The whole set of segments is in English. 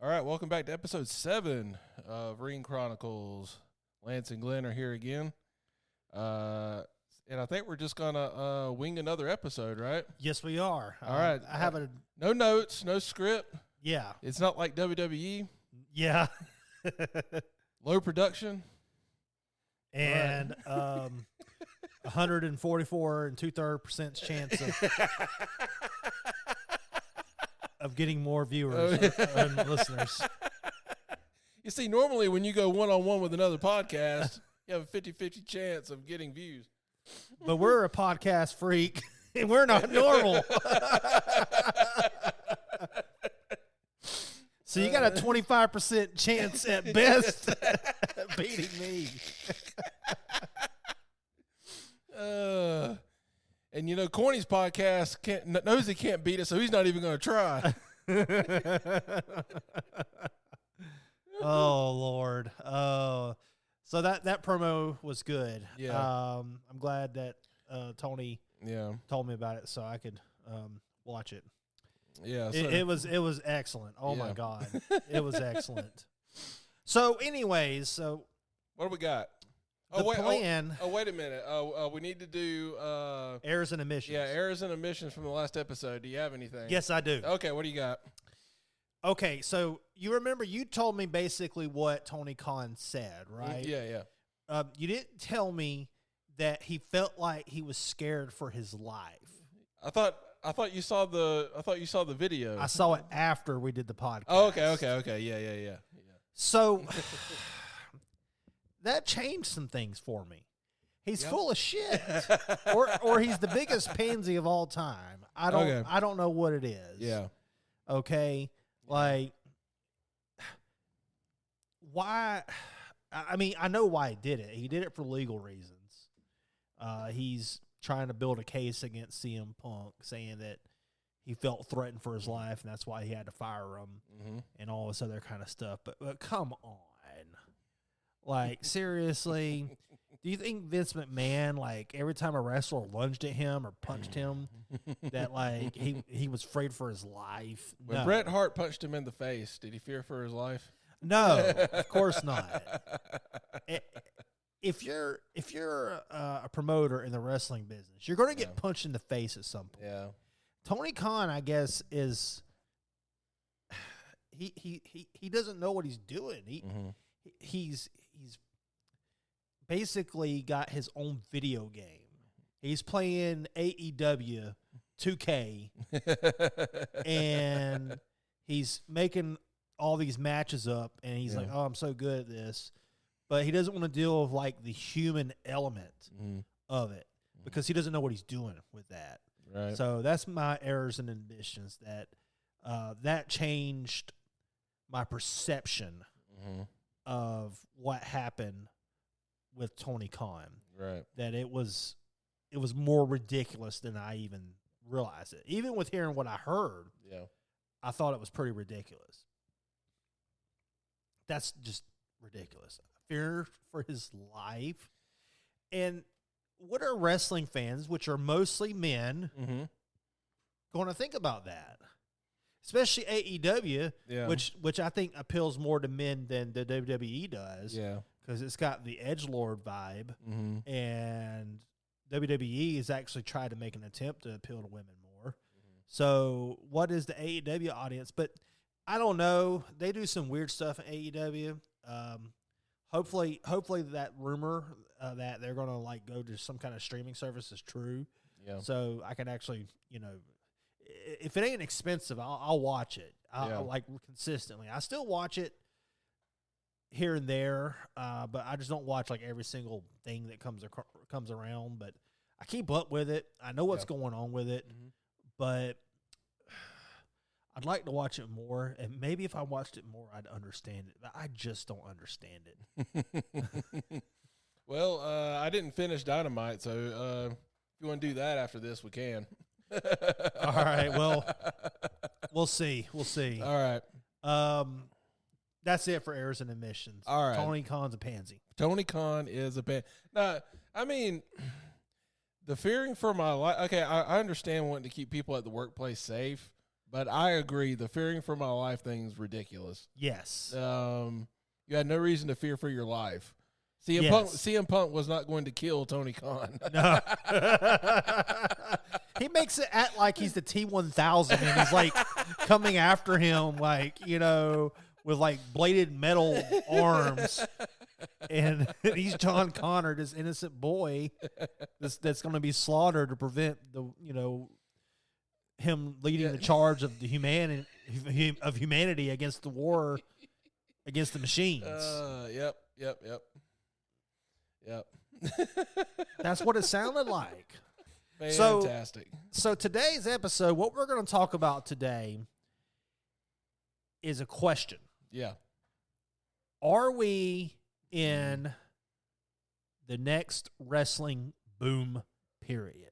All right, welcome back to episode 7 of Ring Chronicles. Lance and Glenn are here again. And I think we're just going to wing another episode, right? Yes, we are. All right. I have a... No notes, no script. Yeah. It's not like WWE. Yeah. Low production. And 144 and 2/3% chance of getting more viewers and listeners. You see, normally when you go one-on-one with another podcast, you have a 50-50 chance of getting views. But we're a podcast freak, and we're not normal. So you got a 25% chance at best beating me. And you know, Corny's podcast knows he can't beat us, so he's not even going to try. Oh Lord! Oh, so that promo was good. Yeah. I'm glad that Tony told me about it so I could watch it. Yeah, so. It was excellent. Oh my God, it was excellent. So, anyways, what do we got? Plan. Wait a minute. We need to do errors and omissions. Yeah, errors and omissions from the last episode. Do you have anything? Yes, I do. Okay, what do you got? Okay, so you remember you told me basically what Tony Khan said, right? Yeah. You didn't tell me that he felt like he was scared for his life. I thought you saw the video. I saw it after we did the podcast. Oh, okay. Yeah. So that changed some things for me. He's full of shit, or he's the biggest pansy of all time. I don't know what it is. Yeah. Okay. Like, why? I mean, I know why he did it. He did it for legal reasons. He's trying to build a case against CM Punk, saying that he felt threatened for his life, and that's why he had to fire him and all this other kind of stuff. But come on. Like, seriously, do you think Vince McMahon, like, every time a wrestler lunged at him or punched him, that, like, he was afraid for his life? When Bret Hart punched him in the face, did he fear for his life? No, of course not. If you're a promoter in the wrestling business, you're going to get punched in the face at some point. Yeah. Tony Khan, I guess, is he doesn't know what he's doing. He's basically got his own video game. He's playing AEW 2K, and he's making all these matches up, and he's like, oh, I'm so good at this. But he doesn't want to deal with, like, the human element of it because he doesn't know what he's doing with that. Right. So that's my errors and omissions that changed my perception of what happened with Tony Khan. Right. That it was more ridiculous than I even realized it. Even with hearing what I heard, I thought it was pretty ridiculous. That's just ridiculous. Fear for his life. And what are wrestling fans, which are mostly men, going to think about that? Especially AEW, which I think appeals more to men than the WWE does. Yeah. Because it's got the edgelord vibe. And WWE has actually tried to make an attempt to appeal to women more. So what is the AEW audience? But I don't know. They do some weird stuff in AEW. Hopefully that rumor that they're going to, like, go to some kind of streaming service is true. Yeah. So I can actually, if it ain't expensive, I'll watch it. I'll like consistently. I still watch it here and there, but I just don't watch, like, every single thing that comes around. But I keep up with it. I know what's going on with it, but I'd like to watch it more. And maybe if I watched it more, I'd understand it. But I just don't understand it. Well, I didn't finish Dynamite, so if you want to do that after this, we can. All right. Well, we'll see. All right. That's it for errors and omissions. All right. Tony Khan's a pansy. Tony Khan is a pansy. Now, I mean, the fearing for my life. Okay, I understand wanting to keep people at the workplace safe, But I agree. The fearing for my life thing is ridiculous. Yes. You had no reason to fear for your life. CM Punk was not going to kill Tony Khan. No. He makes it act like he's the T-1000 and he's like coming after him like, with like bladed metal arms. And he's John Connor, this innocent boy that's going to be slaughtered to prevent him leading the charge of the humanity against the war against the machines. Yep. That's what it sounded like. Fantastic. So today's episode, what we're going to talk about today is a question. Yeah. Are we in the next wrestling boom period?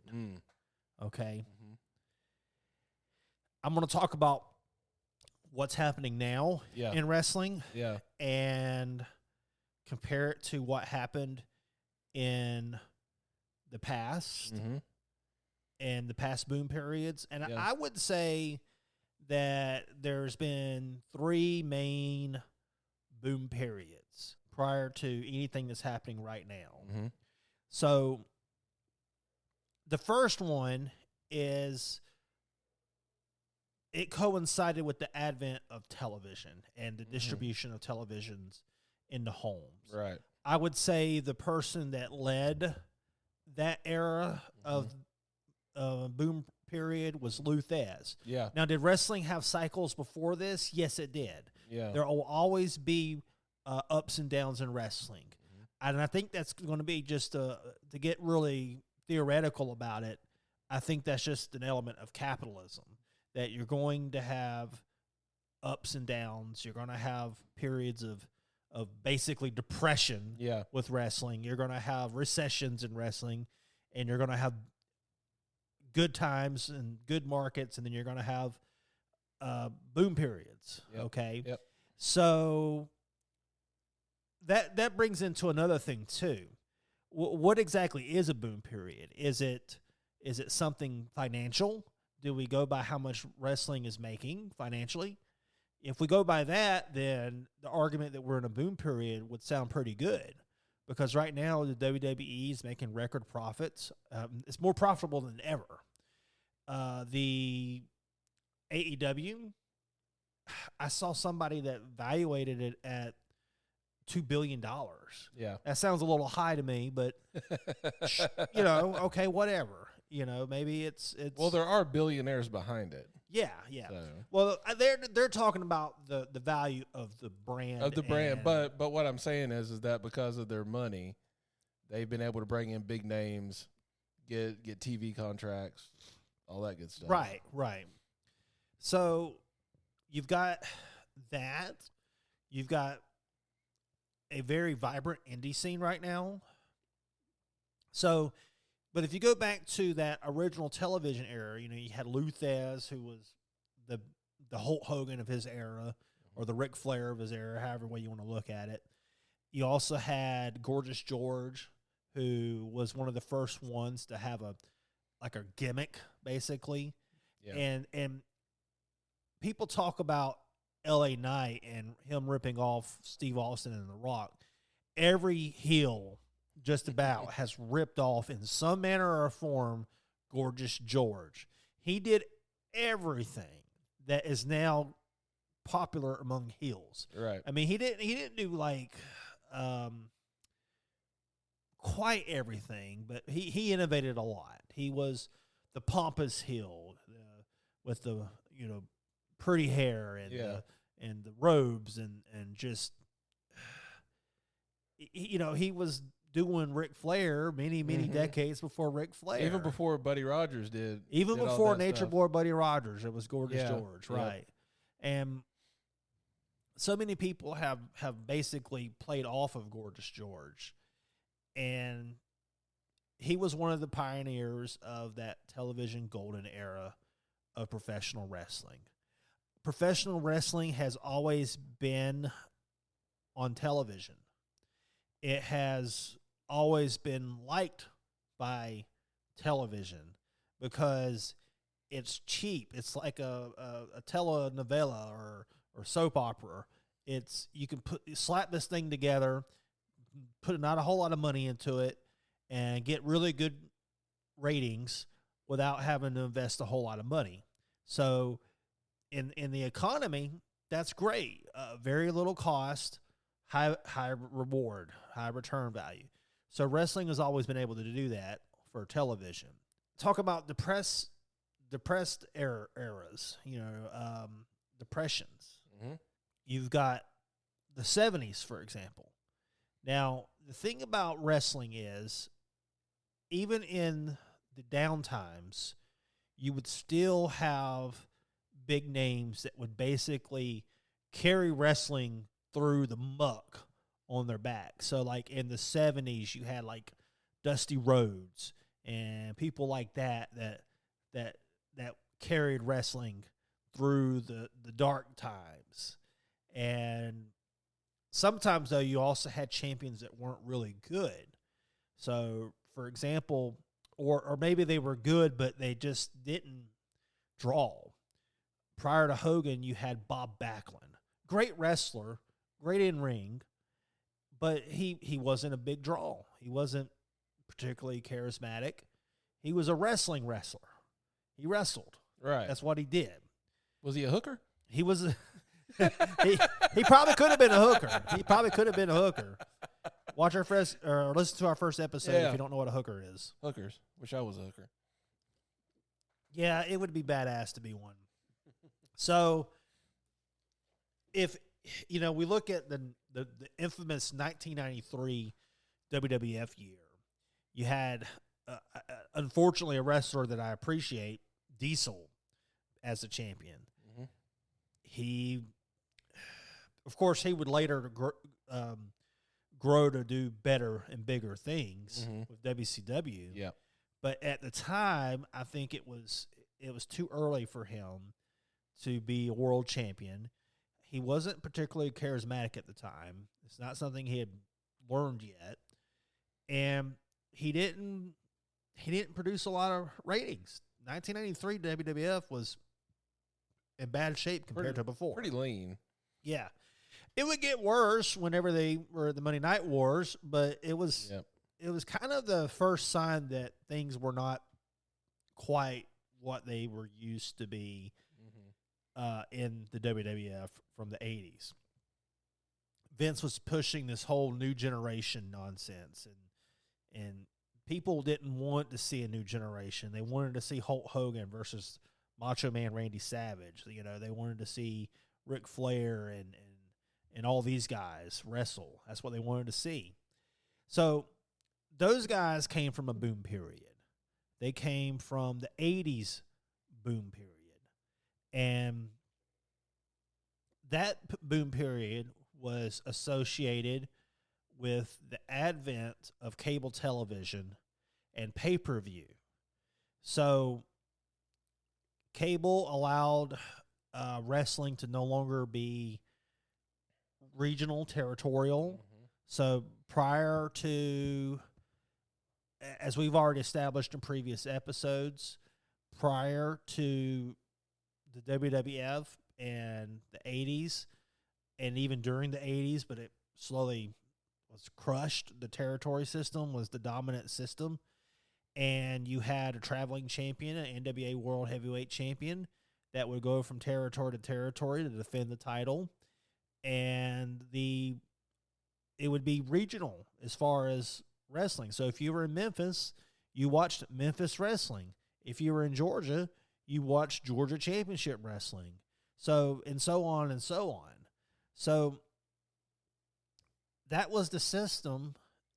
Okay. Mm-hmm. I'm going to talk about what's happening now in wrestling and compare it to what happened in the past and the past boom periods. And I would say that there's been 3 main boom periods prior to anything that's happening right now. Mm-hmm. So the first one is it coincided with the advent of television and the distribution of televisions into homes. Right. I would say the person that led that era of boom period was Lou Thez. Yeah. Now, did wrestling have cycles before this? Yes, it did. Yeah. There will always be ups and downs in wrestling. And I think that's going to be just to get really theoretical about it, I think that's just an element of capitalism, that you're going to have ups and downs. You're going to have periods of basically depression with wrestling. You're going to have recessions in wrestling, and you're going to have good times and good markets, and then you're going to have boom periods, okay? Yep. So that brings into another thing, too. What exactly is a boom period? Is it something financial? Do we go by how much wrestling is making financially? If we go by that, then the argument that we're in a boom period would sound pretty good, because right now the WWE is making record profits. It's more profitable than ever. The AEW, I saw somebody that valuated it at $2 billion. Yeah. That sounds a little high to me, but, okay, whatever. Maybe it's. Well, there are billionaires behind it. Yeah. So. Well, they're talking about the value of the brand. But what I'm saying is that because of their money, they've been able to bring in big names, get TV contracts, all that good stuff. Right. So you've got that. You've got a very vibrant indie scene right now. So. But if you go back to that original television era, you had Lou Thez, who was the Hulk Hogan of his era, or the Ric Flair of his era, however way you want to look at it. You also had Gorgeous George, who was one of the first ones to have a gimmick, basically. Yeah. And people talk about LA Knight and him ripping off Steve Austin and The Rock. Every heel just about has ripped off in some manner or form Gorgeous George. He did everything that is now popular among heels. Right. I mean, he didn't do quite everything, but he innovated a lot. He was the pompous heel with the pretty hair and the robes and just he was doing Ric Flair many decades before Ric Flair. Even before Buddy Rogers did. Even before Nature Boy Buddy Rogers, it was Gorgeous George, right? Yep. And so many people have basically played off of Gorgeous George. And he was one of the pioneers of that television golden era of professional wrestling. Professional wrestling has always been on television. It has always been liked by television because it's cheap. It's like a telenovela or soap opera. You can slap this thing together, put not a whole lot of money into it, and get really good ratings without having to invest a whole lot of money. So in the economy, that's great. Very little cost, high reward, high return value. So wrestling has always been able to do that for television. Talk about depressed eras, depressions. Mm-hmm. You've got the 70s, for example. Now, the thing about wrestling is, even in the down times, you would still have big names that would basically carry wrestling through the muck on their back. So, like in the 70s, you had like Dusty Rhodes and people like that carried wrestling through the dark times. And sometimes, though, you also had champions that weren't really good. So, for example, or maybe they were good, but they just didn't draw. Prior to Hogan, you had Bob Backlund. Great wrestler, great in ring, but he wasn't a big draw. He wasn't particularly charismatic. He was a wrestling wrestler. He wrestled. Right. That's what he did. Was he a hooker? He was he probably could have been a hooker. Watch our first or listen to our first episode if you don't know what a hooker is. Hookers. Wish I was a hooker. Yeah, it would be badass to be one. So if we look at the infamous 1993 WWF year, you had unfortunately a wrestler that I appreciate, Diesel, as the champion. Mm-hmm. He, of course, he would later grow to do better and bigger things with WCW. Yeah. But at the time, I think it was too early for him to be a world champion. He wasn't particularly charismatic at the time. It's not something he had learned yet. And he didn't produce a lot of ratings. 1993 WWF was in bad shape compared to before. Pretty lean. Yeah. It would get worse whenever they were the Monday Night Wars, but it was kind of the first sign that things were not quite what they were used to be in the WWF from the 80s. Vince was pushing this whole new generation nonsense, and people didn't want to see a new generation. They wanted to see Hulk Hogan versus Macho Man Randy Savage. They wanted to see Ric Flair and all these guys wrestle. That's what they wanted to see. So those guys came from a boom period. They came from the 80s boom period. And that boom period was associated with the advent of cable television and pay-per-view. So cable allowed wrestling to no longer be regional, territorial. So prior to, as we've already established in previous episodes, prior to the WWF and the 80s, and even during the 80s, but it slowly was crushed. The territory system was the dominant system, and you had a traveling champion, an NWA World Heavyweight Champion, that would go from territory to territory to defend the title, and it would be regional as far as wrestling. So if you were in Memphis, you watched Memphis wrestling. If you were in Georgia, you watched Georgia Championship Wrestling. So, and so on and so on. So that was the system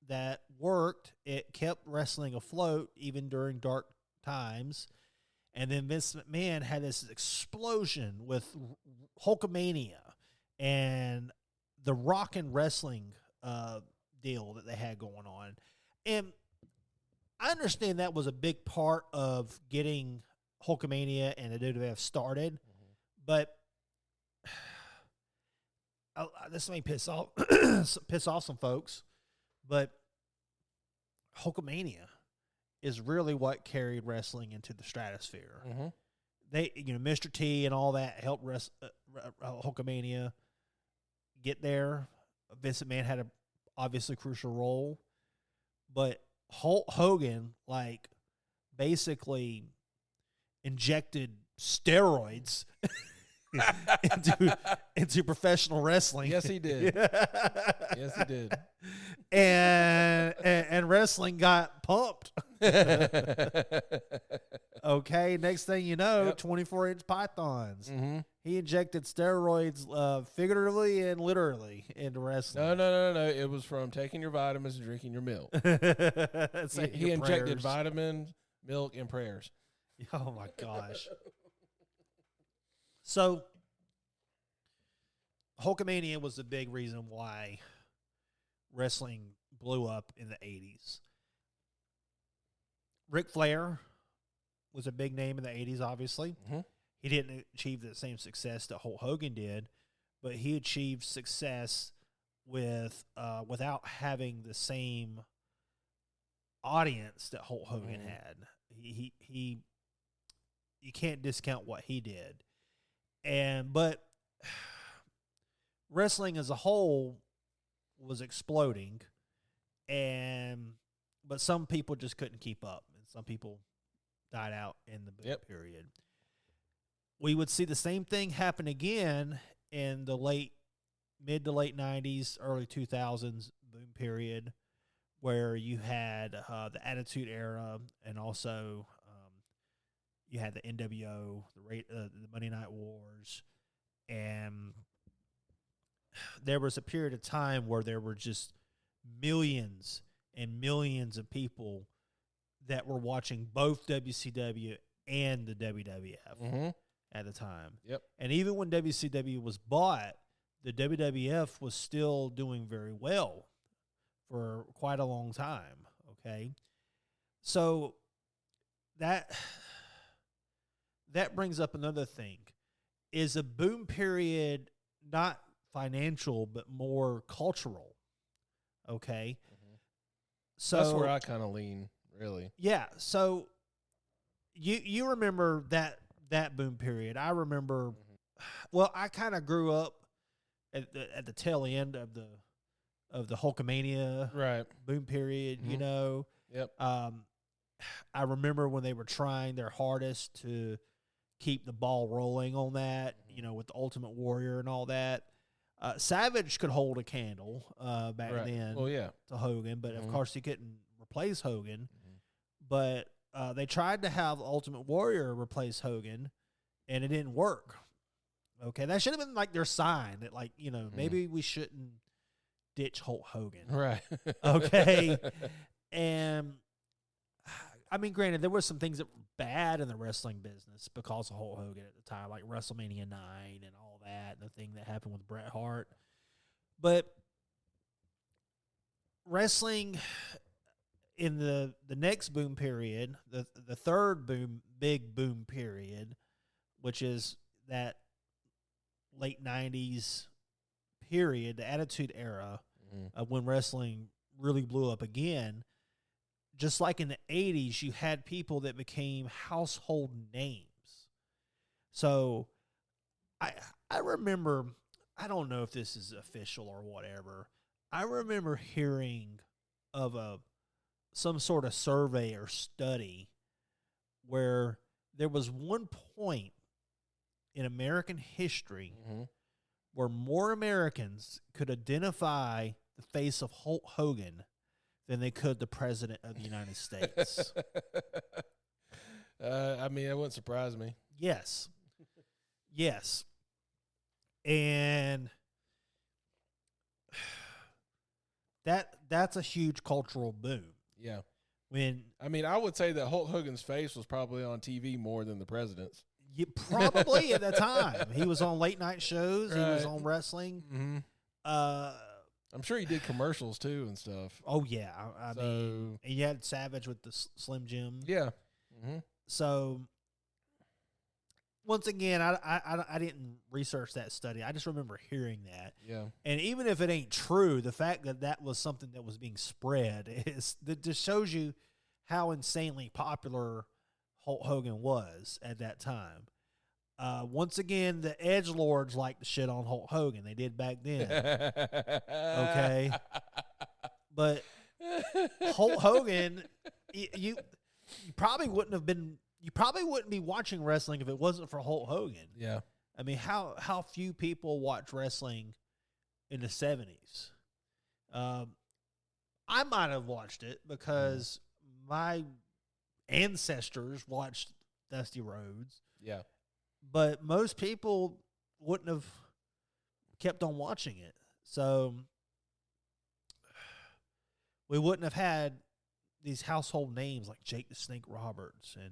that worked. It kept wrestling afloat even during dark times. And then Vince McMahon had this explosion with Hulkamania and the rock and wrestling deal that they had going on. And I understand that was a big part of getting Hulkamania and the WWF started, but this may piss off some folks, but Hulkamania is really what carried wrestling into the stratosphere. they, Mr. T and all that helped Hulkamania get there. Vince McMahon had a obviously crucial role, but Hulk Hogan basically injected steroids into professional wrestling. Yes, he did. Yes, he did. And wrestling got pumped. Okay, next thing you know, 24-inch pythons. Mm-hmm. He injected steroids figuratively and literally into wrestling. No. It was from taking your vitamins and drinking your milk. He injected vitamins, milk, and prayers. Oh, my gosh. So, Hulkamania was the big reason why wrestling blew up in the 80s. Ric Flair was a big name in the 80s, obviously. Mm-hmm. He didn't achieve the same success that Hulk Hogan did, but he achieved success without having the same audience that Hulk Hogan had. He you can't discount what he did. But wrestling as a whole was exploding, but some people just couldn't keep up, and some people died out in the boom period. We would see the same thing happen again in the mid to late 90s, early 2000s boom period, where you had the Attitude Era, and also you had the NWO, the Monday Night Wars, and there was a period of time where there were just millions and millions of people that were watching both WCW and the WWF at the time. Yep. And even when WCW was bought, the WWF was still doing very well for quite a long time, okay? So that brings up another thing. Is a boom period not financial but more cultural? Okay? Mm-hmm. So that's where I kind of lean, really. Yeah, so you remember that boom period. I remember well, I kind of grew up at the tail end of the Hulkamania boom period, you know. Yep. I remember when they were trying their hardest to keep the ball rolling on that, you know, with the Ultimate Warrior and all that. Savage could hold a candle back then to Hogan, but of course he couldn't replace Hogan. But they tried to have Ultimate Warrior replace Hogan, and it didn't work. Okay, that should have been like their sign that, like, you know, maybe we shouldn't ditch Hulk Hogan. Right. Okay. And I mean, granted, there were some things that were bad in the wrestling business because of Hulk Hogan at the time, like WrestleMania 9 and all that, and the thing that happened with Bret Hart. But wrestling in the next boom period, the third big boom period, which is that late 90s period, the Attitude Era, when wrestling really blew up again. Just like in the 80s, you had people that became household names. So I remember, I don't know if this is official or whatever, I remember hearing of some sort of survey or study where there was one point in American history where more Americans could identify the face of Hulk Hogan than they could the President of the United States. I mean, that wouldn't surprise me. Yes. Yes. And that's a huge cultural boom. Yeah. I mean, I would say that Hulk Hogan's face was probably on TV more than the president's. Probably at the time. He was on late night shows. Right. He was on wrestling. I'm sure he did commercials too and stuff. Oh yeah, I mean, and you had Savage with the Slim Jim. Yeah. So once again, I didn't research that study. I just remember hearing that. Yeah. And even if it ain't true, the fact that was something that was being spread that just shows you how insanely popular Hulk Hogan was at that time. Once again, the edgelords like to shit on Hulk Hogan. They did back then. Okay. But Hulk Hogan, you probably wouldn't be watching wrestling if it wasn't for Hulk Hogan. Yeah. I mean, how few people watch wrestling in the 70s? I might have watched it because my ancestors watched Dusty Rhodes. Yeah. But most people wouldn't have kept on watching it. So we wouldn't have had these household names like Jake the Snake Roberts. And,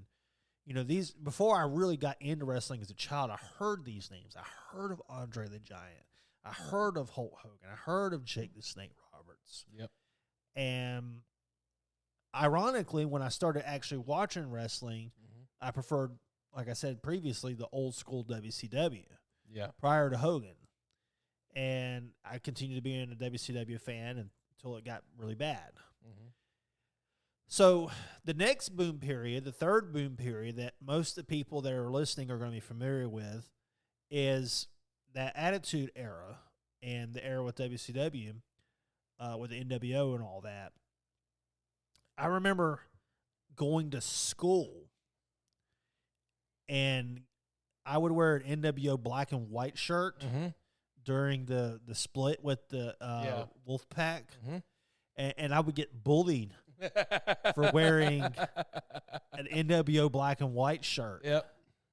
you know, these, before I really got into wrestling as a child, I heard these names. I heard of Andre the Giant. I heard of Hulk Hogan. I heard of Jake the Snake Roberts. Yep. And ironically, when I started actually watching wrestling, I preferred, like I said previously, the old school WCW. Yeah. Prior to Hogan. And I continued to be a WCW fan until it got really bad. Mm-hmm. So the next boom period, the third boom period that most of the people that are listening are going to be familiar with, is that Attitude Era and the era with WCW, with the NWO and all that. I remember going to school and I would wear an NWO black and white shirt during the split with the Wolfpack, and I would get bullied for wearing an NWO black and white shirt. Yep.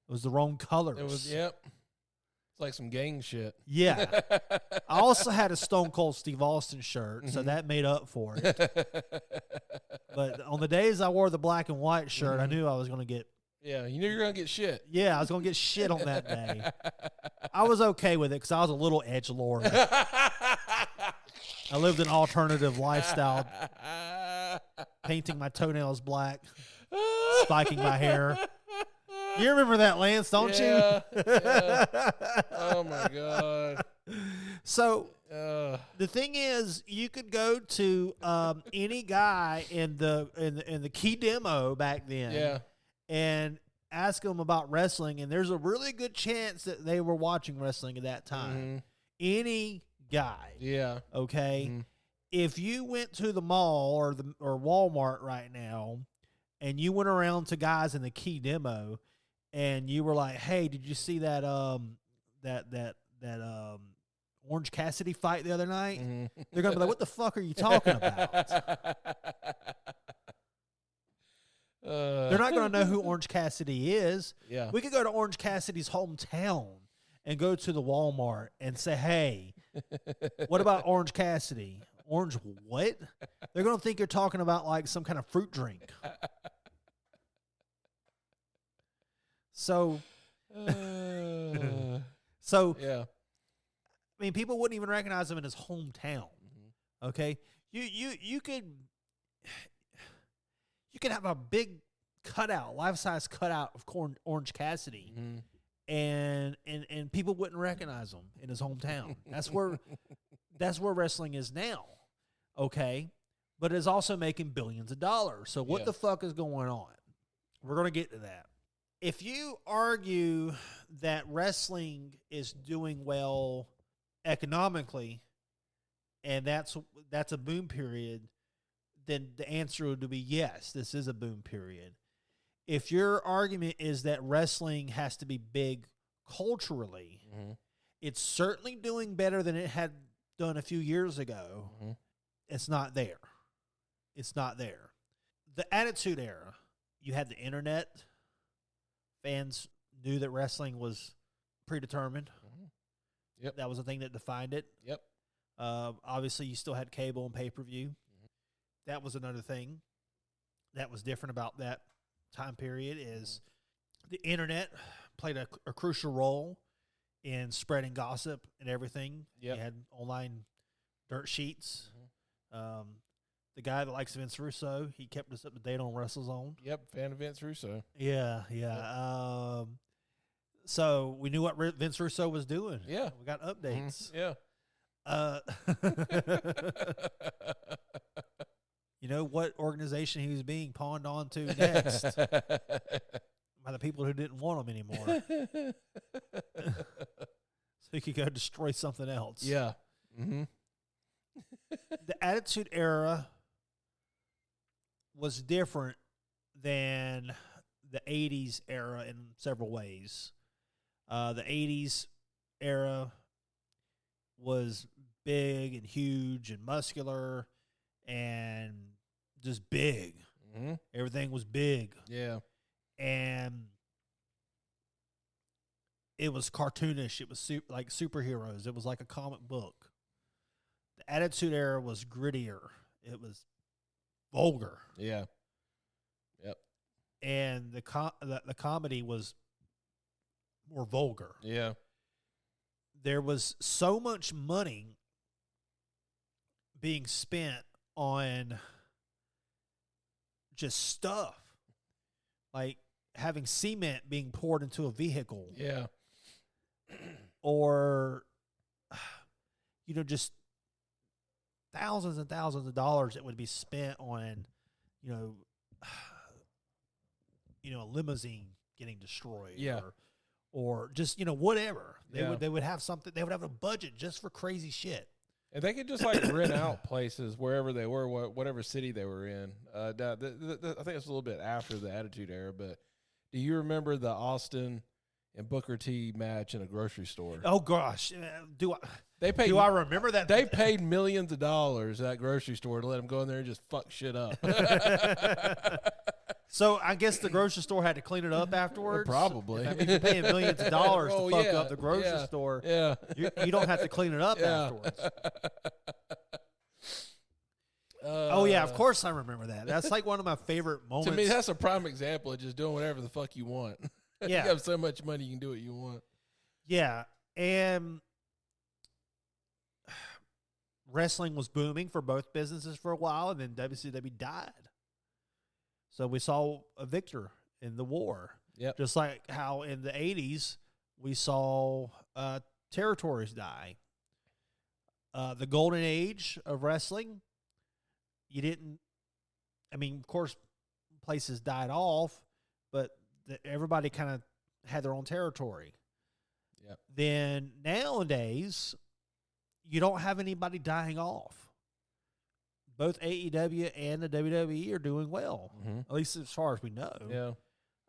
It was the wrong colors. It was, yep. It's like some gang shit. Yeah. I also had a Stone Cold Steve Austin shirt, so that made up for it. But on the days I wore the black and white shirt, I knew I was going to get... Yeah, you knew you were going to get shit. Yeah, I was going to get shit on that day. I was okay with it because I was a little edgelord. I lived an alternative lifestyle, painting my toenails black, spiking my hair. You remember that, Lance, don't you? Yeah. Oh, my God. So the thing is, you could go to any guy in the key demo back then and ask them about wrestling, and there's a really good chance that they were watching wrestling at that time. Any guy. Yeah. Okay? If you went to the mall or Walmart right now and you went around to guys in the key demo and you were like, "Hey, did you see that Orange Cassidy fight the other night?" They're going to be like, "What the fuck are you talking about?" They're not going to know who Orange Cassidy is. Yeah. We could go to Orange Cassidy's hometown and go to the Walmart and say, "Hey, what about Orange Cassidy?" Orange what? They're going to think you're talking about like some kind of fruit drink. So, yeah. I mean, people wouldn't even recognize him in his hometown. Okay, you could have a big cutout, life-size cutout of Orange Cassidy, and people wouldn't recognize him in his hometown. That's where wrestling is now. Okay, but it's also making billions of dollars. So what the fuck is going on? We're going to get to that. If you argue that wrestling is doing well economically, and that's a boom period, then the answer would be yes, this is a boom period. If your argument is that wrestling has to be big culturally, it's certainly doing better than it had done a few years ago. It's not there. It's not there. The Attitude Era, you had the internet. Fans knew that wrestling was predetermined. Yep. That was the thing that defined it. Yep. Obviously, you still had cable and pay-per-view. That was another thing that was different about that time period is the internet played a crucial role in spreading gossip and everything. Yep. You had online dirt sheets. The guy that likes Vince Russo, he kept us up to date on WrestleZone. Yep, fan of Vince Russo. Yeah. Yep. So we knew what Vince Russo was doing. Yeah. We got updates. Yeah. You know what organization he was being pawned on to next? by the people who didn't want them anymore. So he could go destroy something else. Yeah. The Attitude Era was different than the 80s era in several ways. The 80s era was big and huge and muscular and just big. Everything was big. Yeah. And it was cartoonish. It was like superheroes. It was like a comic book. The Attitude Era was grittier. It was vulgar. Yeah. Yep. And the comedy was more vulgar. Yeah. There was so much money being spent on just stuff, like having cement being poured into a vehicle. Yeah. Or, just thousands and thousands of dollars that would be spent on, a limousine getting destroyed. Yeah. Or just, whatever. Yeah. They would have something. They would have a budget just for crazy shit. And they could just rent out places wherever they were, whatever city they were in. I think it's a little bit after the Attitude Era, but do you remember the Austin and Booker T match in a grocery store? Oh gosh, do I remember that? They paid millions of dollars at that grocery store to let them go in there and just fuck shit up. So I guess the grocery store had to clean it up afterwards. Probably. I mean, you're paying millions of dollars to fuck yeah, up the grocery store. Yeah. You don't have to clean it up afterwards. Oh yeah, of course I remember that. That's like one of my favorite moments. To me, that's a prime example of just doing whatever the fuck you want. Yeah. You have so much money, you can do what you want. Yeah, and wrestling was booming for both businesses for a while, and then WCW died. So we saw a victor in the war. Yep. Just like how in the 80s we saw territories die. The golden age of wrestling, of course, places died off, but everybody kind of had their own territory. Yep. Then nowadays, you don't have anybody dying off. Both AEW and the WWE are doing well, at least as far as we know. Yeah.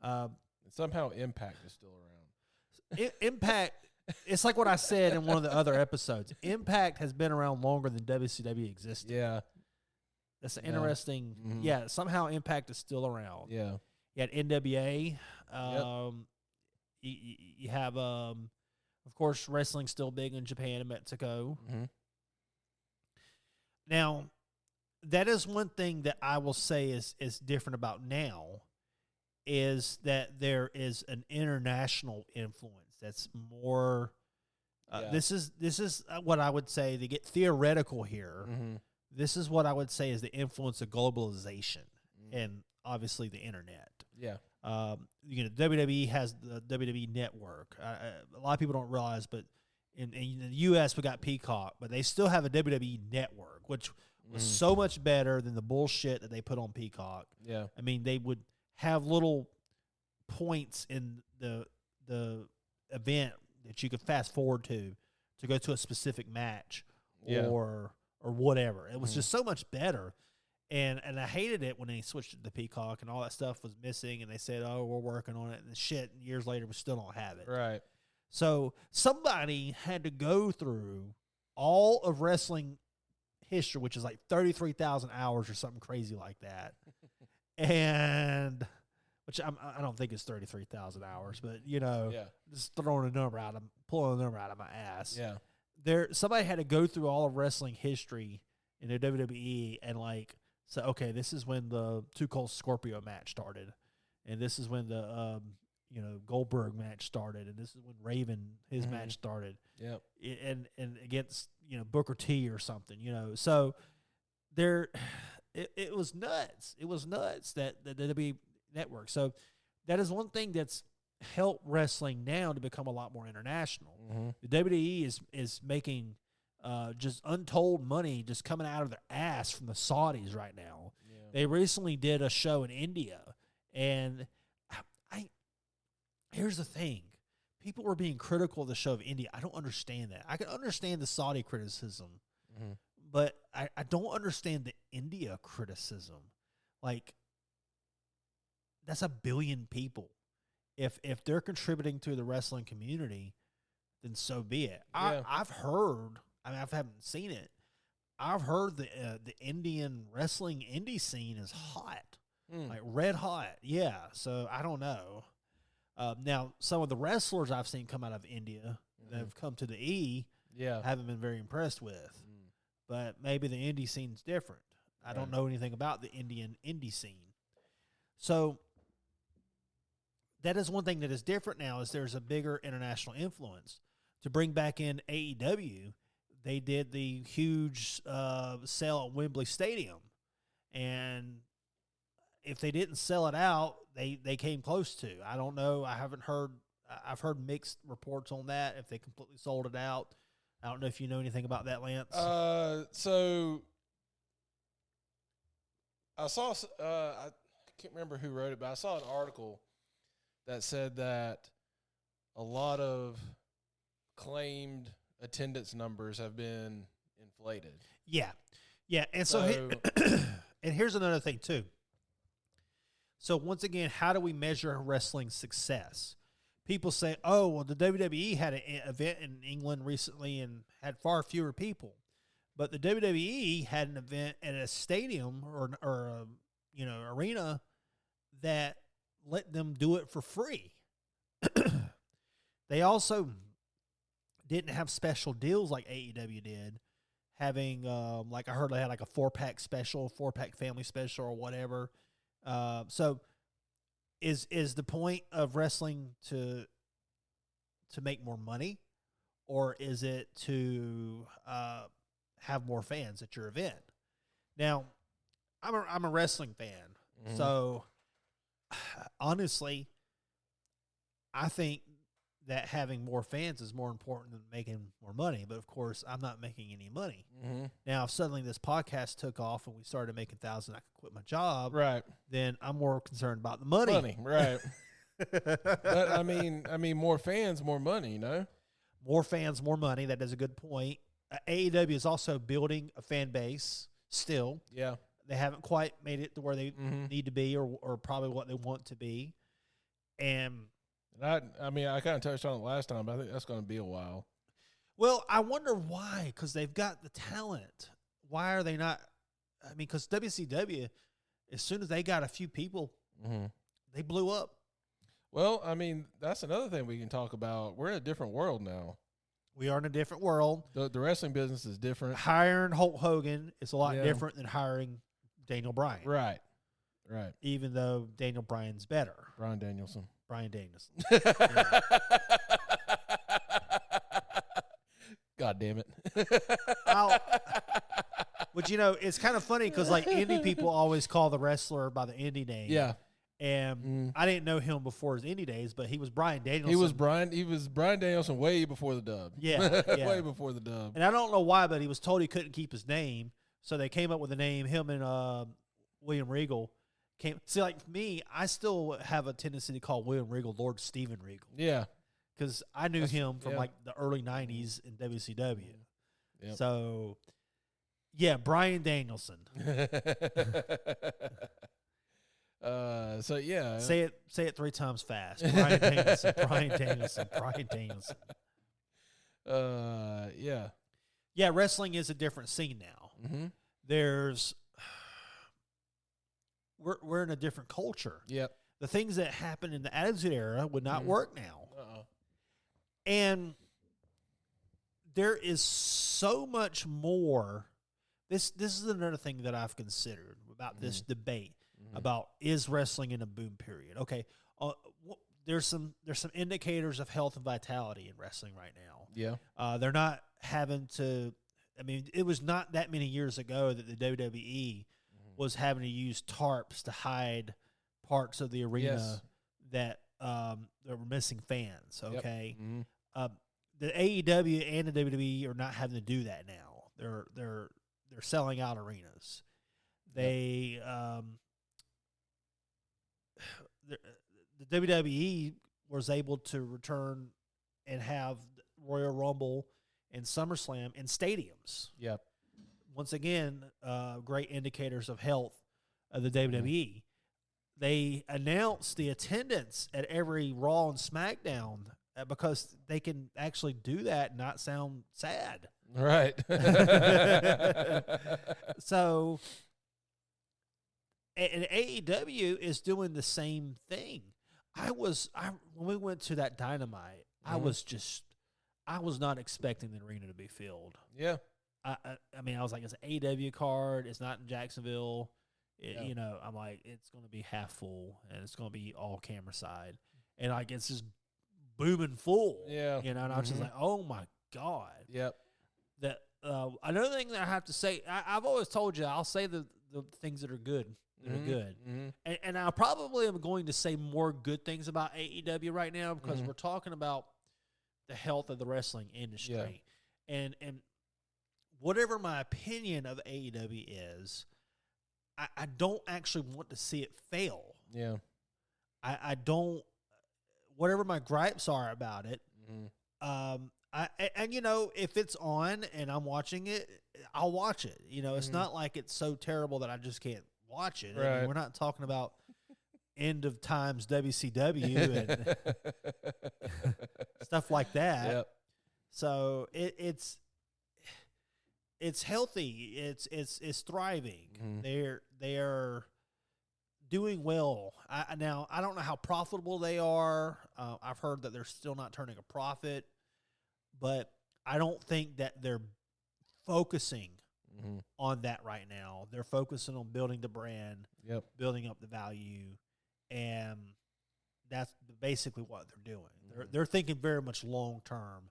And somehow Impact is still around. Impact, it's like what I said in one of the other episodes. Impact has been around longer than WCW existed. Yeah. That's interesting. Yeah, somehow Impact is still around. Yeah. You had NWA. You have, of course, wrestling still big in Japan and Mexico. Now, that is one thing that I will say is different about now, is that there is an international influence that's more. This is what I would say, to get theoretical here. This is what I would say is the influence of globalization and obviously the internet. Yeah. WWE has the WWE Network. A lot of people don't realize, but in the U.S. we got Peacock, but they still have a WWE Network, which was so much better than the bullshit that they put on Peacock. Yeah. I mean, they would have little points in the event that you could fast forward to go to a specific match or whatever. It was just so much better. And I hated it when they switched it to Peacock and all that stuff was missing, and they said, "Oh, we're working on it," and shit. And years later, we still don't have it. Right. So somebody had to go through all of wrestling history, which is like 33,000 hours or something crazy like that, and which I don't think it's 33,000 hours, but just throwing a number out, I'm pulling a number out of my ass. Yeah. Somebody had to go through all of wrestling history in the WWE and say, okay, this is when the Too Cold Scorpio match started, and this is when the Goldberg match started, and this is when Raven his match started. Yep. And against Booker T or something. So there, it was nuts. It was nuts that the WWE Network. So that is one thing that's helped wrestling now to become a lot more international. The WWE is making just untold money just coming out of their ass from the Saudis right now. Yeah. They recently did a show in India, and here's the thing. People were being critical of the show of India. I don't understand that. I can understand the Saudi criticism, but I don't understand the India criticism. Like, that's 1 billion people. If they're contributing to the wrestling community, then so be it. Yeah. I've heard. I mean, I haven't seen it. I've heard the Indian wrestling indie scene is hot, like red hot. Yeah. So I don't know. Now, some of the wrestlers I've seen come out of India that have come to the E, haven't been very impressed with. But maybe the indie scene's different. I don't know anything about the Indian indie scene. So that is one thing that is different now is there's a bigger international influence. To bring back in AEW, they did the huge sale at Wembley Stadium. And if they didn't sell it out, they came close to. I don't know. I haven't heard. I've heard mixed reports on that, if they completely sold it out. I don't know if you know anything about that, Lance. So I saw, I can't remember who wrote it, but I saw an article that said that a lot of claimed attendance numbers have been inflated. Yeah. And so and here's another thing too. So once again, how do we measure wrestling success? People say, oh, well, the WWE had an event in England recently and had far fewer people. But the WWE had an event at a stadium or a arena that let them do it for free. They also didn't have special deals like AEW did, having like I heard they had like a 4-pack special, 4-pack family special or whatever. So is the point of wrestling to make more money, or is it to have more fans at your event? Now, I'm a wrestling fan, so honestly, I think that having more fans is more important than making more money. But of course, I'm not making any money. Now, if suddenly this podcast took off and we started making thousands, I could quit my job. Right. Then I'm more concerned about the money. Right. But I mean, more fans, more money. You know, more fans, more money. That is a good point. AEW is also building a fan base still. Yeah. They haven't quite made it to where they need to be, or probably what they want to be. And I kind of touched on it last time, but I think that's going to be a while. Well, I wonder why, because they've got the talent. Why are they not? I mean, because WCW, as soon as they got a few people, they blew up. Well, I mean, that's another thing we can talk about. We're in a different world now. We are in a different world. The wrestling business is different. Hiring Hulk Hogan is a lot different than hiring Daniel Bryan. Right. Even though Daniel Bryan's better. Bryan Danielson. Yeah. God damn it. But, it's kind of funny because, like, indie people always call the wrestler by the indie name. Yeah. And I didn't know him before his indie days, but he was Bryan Danielson. He was Bryan Danielson way before the dub. Yeah. Way before the dub. And I don't know why, but he was told he couldn't keep his name, so they came up with a name. Him and William Regal came. See, like me, I still have a tendency to call William Regal Lord Steven Regal. Yeah. Because I knew him from like the early 90s in WCW. Yep. So, yeah, Bryan Danielson. Say it 3 times fast. Bryan Danielson, Bryan Danielson, Bryan Danielson. Yeah. Yeah, wrestling is a different scene now. We're in a different culture. Yep. The things that happened in the Attitude Era would not work now. And there is so much more. This is another thing that I've considered about this debate about, is wrestling in a boom period? Okay, there's some indicators of health and vitality in wrestling right now. Yeah. They're not having to. I mean, it was not that many years ago that the WWE was having to use tarps to hide parts of the arena that were missing fans. Okay, the AEW and the WWE are not having to do that now. They're selling out arenas. They the WWE was able to return and have Royal Rumble and SummerSlam in stadiums. Yep. Once again, great indicators of health of the WWE. They announced the attendance at every Raw and SmackDown because they can actually do that and not sound sad. Right. So, and AEW is doing the same thing. When we went to that Dynamite, I was not expecting the arena to be filled. Yeah. I mean, I was like, it's an AEW card. It's not in Jacksonville. You know, I'm like, it's going to be half full, and it's going to be all camera side. And, like, it's just booming full. Yeah. You know, and I was just like, oh, my God. Yep. That another thing that I have to say, I've always told you, I'll say the things that are good. And I probably am going to say more good things about AEW right now because we're talking about the health of the wrestling industry. Yeah. And whatever my opinion of AEW is, I don't actually want to see it fail. Yeah. I don't, whatever my gripes are about it, and you know, if it's on and I'm watching it, I'll watch it. You know, it's not like it's so terrible that I just can't watch it. Right. I mean, we're not talking about end of times WCW and stuff like that. Yep. So it's healthy. It's thriving. They are doing well. Now I don't know how profitable they are. I've heard that they're still not turning a profit, but I don't think that they're focusing on that right now. They're focusing on building the brand, building up the value, and that's basically what they're doing. They're thinking very much long term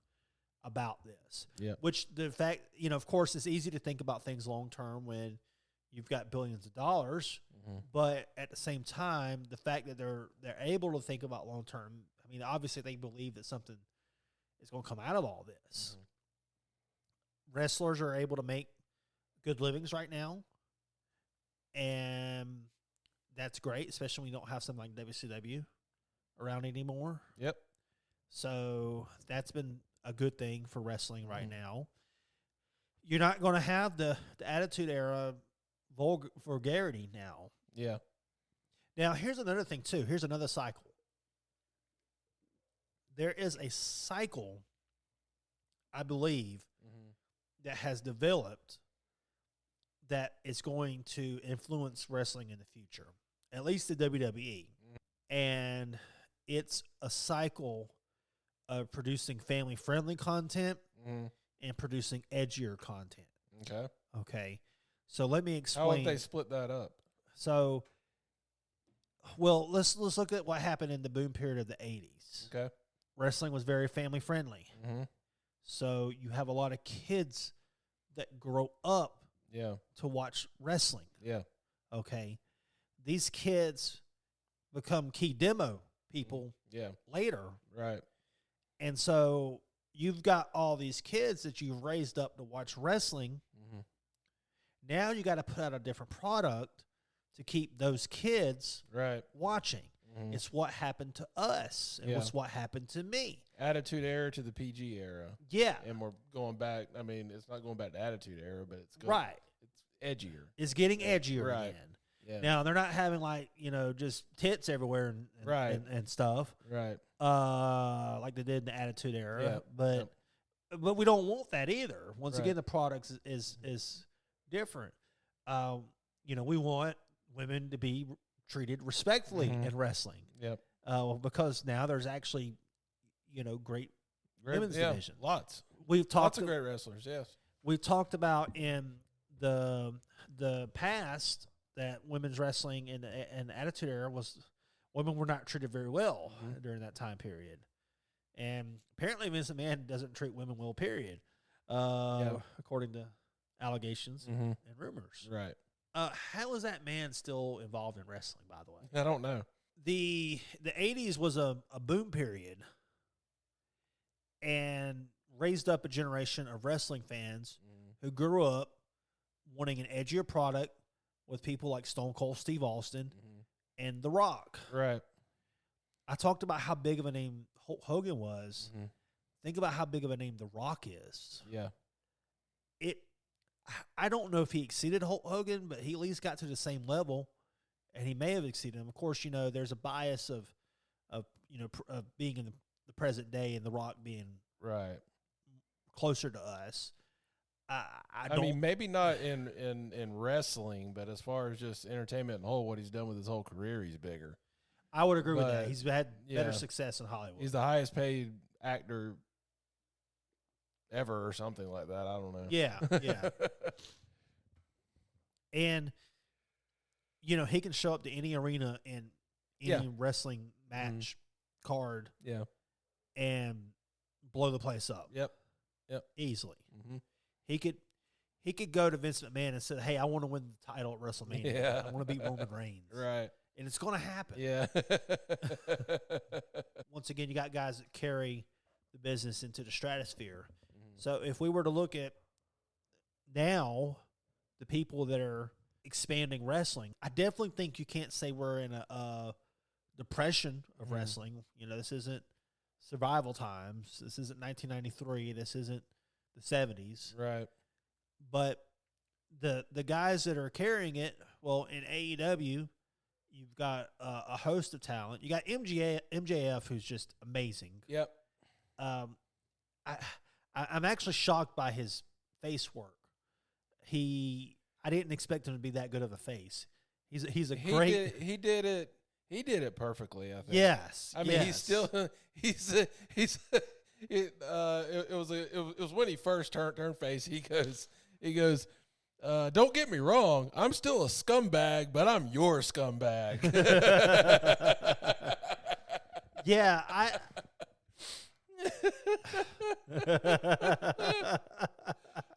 about this. Which the fact, you know, of course, it's easy to think about things long term when you've got billions of dollars, but at the same time, the fact that they're able to think about long term. I mean, obviously, they believe that something is going to come out of all this. Wrestlers are able to make good livings right now, and that's great, especially when you don't have something like WCW around anymore. Yep. So that's been a good thing for wrestling right now. You're not going to have the Attitude Era vulgarity now. Yeah. Now, here's another thing, too. Here's another cycle. There is a cycle, I believe, that has developed that is going to influence wrestling in the future, at least the WWE. And it's a cycle of producing family-friendly content and producing edgier content. Okay. So let me explain. How have they split that up? So, well, let's look at what happened in the boom period of the 80s. Okay. Wrestling was very family-friendly. So you have a lot of kids that grow up to watch wrestling. Okay. These kids become key demo people later. Right. And so you've got all these kids that you've raised up to watch wrestling. Now you got to put out a different product to keep those kids watching. It's what happened to us. And it's what happened to me. Attitude Era to the PG era. Yeah. And we're going back. I mean, it's not going back to Attitude Era, but it's it's edgier. It's getting edgier again. Yeah. Now, they're not having, like, you know, just tits everywhere and stuff. Right. Like they did in the Attitude Era. But we don't want that either. Once again, the product is different. You know, we want women to be treated respectfully in wrestling. Because now there's actually, you know, great women's division. Lots. We've talked lots of great wrestlers, yes. We've talked about in the past that women's wrestling in the Attitude Era women were not treated very well during that time period. And apparently Vince McMahon doesn't treat women well, period, according to allegations and rumors. Right. How is that man still involved in wrestling, by the way? I don't know. The 80s was a boom period and raised up a generation of wrestling fans who grew up wanting an edgier product with people like Stone Cold Steve Austin and The Rock. Right. I talked about how big of a name Hulk Hogan was. Mm-hmm. Think about how big of a name The Rock is. Yeah. I don't know if he exceeded Hulk Hogan, but he at least got to the same level, and he may have exceeded him. Of course, there's a bias of being in the present day and The Rock being right closer to us. I mean, maybe not in wrestling, but as far as just entertainment and whole, what he's done with his whole career, he's bigger. I would agree with that. He's had better success in Hollywood. He's the highest paid actor ever or something like that. I don't know. Yeah. And, he can show up to any arena and any wrestling match card and blow the place up. Yep. Easily. Mm-hmm. He could go to Vince McMahon and say, hey, I want to win the title at WrestleMania. Yeah. I want to beat Roman Reigns. Right. And it's going to happen. Yeah. Once again, you got guys that carry the business into the stratosphere. Mm-hmm. So if we were to look at now the people that are expanding wrestling, I definitely think you can't say we're in a depression of wrestling. This isn't survival times. This isn't 1993. This isn't the 70s. Right. But the guys that are carrying it, well, in AEW, you've got a host of talent. You got MJF, who's just amazing. Yep. I'm actually shocked by his face work. I didn't expect him to be that good of a face. He did it perfectly, I think. Yes. I mean, it was when he first turned face. He goes, don't get me wrong, I'm still a scumbag, but I'm your scumbag. Yeah,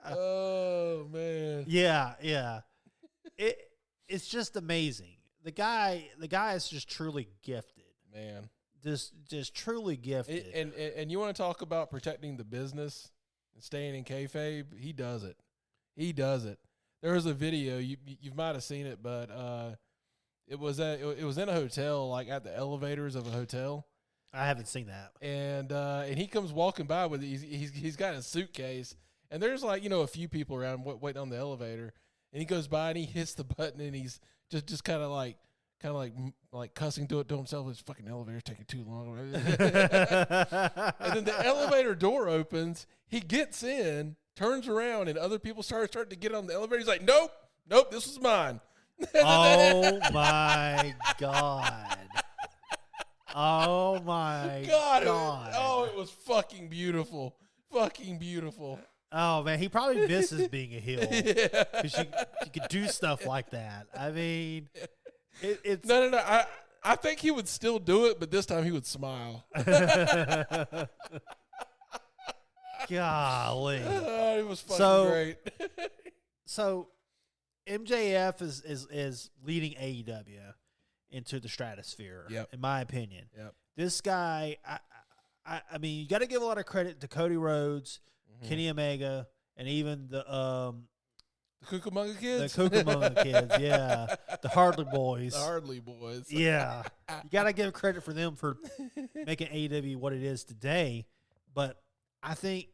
oh man. Yeah. It's just amazing. The guy is just truly gifted. Man. Just truly gifted. And you want to talk about protecting the business and staying in kayfabe? He does it. There was a video, you might have seen it, but it was in a hotel, like at the elevators of a hotel. I haven't seen that. And he comes walking by with he's got a suitcase, and there's like a few people around waiting on the elevator, and he goes by and he hits the button and he's just kind of like cussing to himself. This fucking elevator's taking too long. And then the elevator door opens. He gets in, turns around, and other people start to get on the elevator. He's like, nope, this was mine. Oh my God. Oh my God. It was fucking beautiful. Fucking beautiful. Oh man, he probably misses being a heel. Yeah. Because you could do stuff like that. I mean, it's no. I think he would still do it, but this time he would smile. Golly. It was fucking great. So MJF is leading AEW into the stratosphere, in my opinion. Yep. This guy, I mean, you got to give a lot of credit to Cody Rhodes, Kenny Omega, and even the Hulkamania kids? The Hulkamania kids, yeah. The Hardley boys. The Hardley boys. Yeah. You got to give credit for them for making AEW what it is today. But I think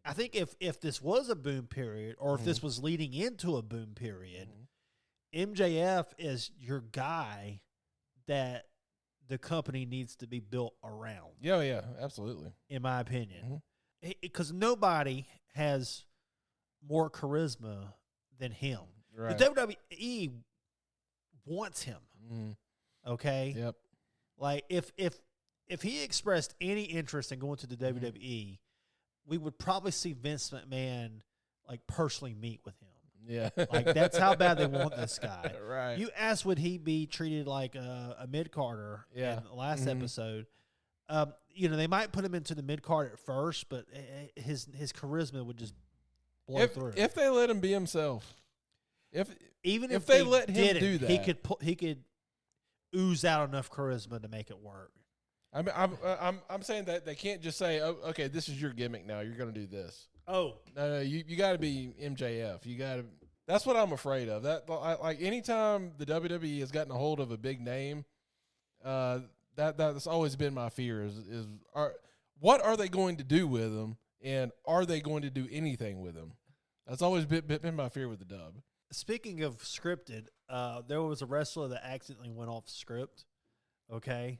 if this was a boom period, or if this was leading into a boom period, MJF is your guy that the company needs to be built around. Yeah, absolutely. In my opinion. Because nobody has more charisma than him. Right. The WWE wants him. Okay? Yep. Like, if he expressed any interest in going to the WWE, we would probably see Vince McMahon, like, personally meet with him. Yeah. Like, that's how bad they want this guy. Right. You asked, would he be treated like a mid-carder in the last episode. They might put him into the mid-card at first, but his charisma would just blow through. If they let him be himself. If they let him do that. he could ooze out enough charisma to make it work. I mean, I'm saying that they can't just say, oh, okay, this is your gimmick now. You're going to do this. Oh no, you got to be MJF. You got to. That's what I'm afraid of. That like anytime the WWE has gotten a hold of a big name, that's always been my fear what are they going to do with them, and are they going to do anything with them? That's always been my fear with the dub. Speaking of scripted, there was a wrestler that accidentally went off script. Okay.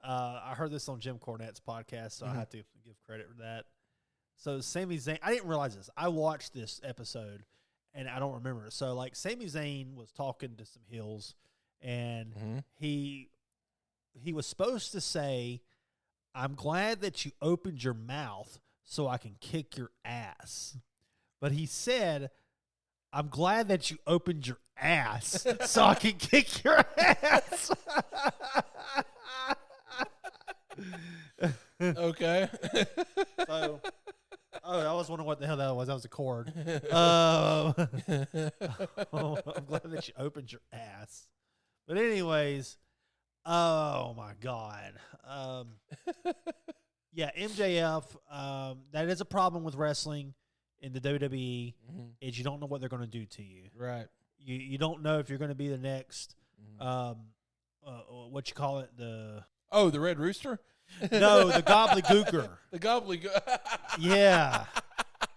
I heard this on Jim Cornette's podcast, so I have to give credit for that. So Sami Zayn, I didn't realize this. I watched this episode, and I don't remember it. So, like, Sami Zayn was talking to some heels, and he was supposed to say, "I'm glad that you opened your mouth so I can kick your ass." But he said, "I'm glad that you opened your ass so I can kick your ass." Okay. So, I was wondering what the hell that was. That was a chord. I'm glad that you opened your ass. But anyways, oh my God. Yeah, MJF, that is a problem with wrestling in the WWE, is you don't know what they're going to do to you. Right. You don't know if you're going to be the next, what you call it, the Red Rooster? No, the gobbledygooker. The gobbledygook. Yeah.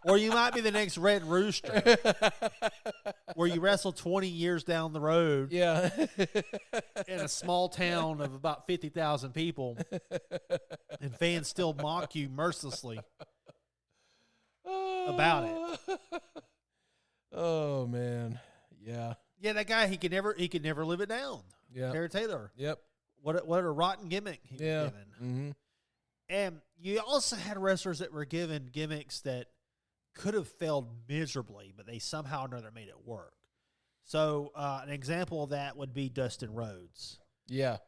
Or you might be the next Red Rooster, where you wrestle 20 years down the road Yeah. in a small town of about 50,000 people, and fans still mock you mercilessly about it. Oh, man. Yeah. Yeah, that guy, he could never live it down. Yeah. Terry Taylor. Yep. What a rotten gimmick he was given. Mm-hmm. And you also had wrestlers that were given gimmicks that could have failed miserably, but they somehow or another made it work. So an example of that would be Dustin Rhodes. Yeah.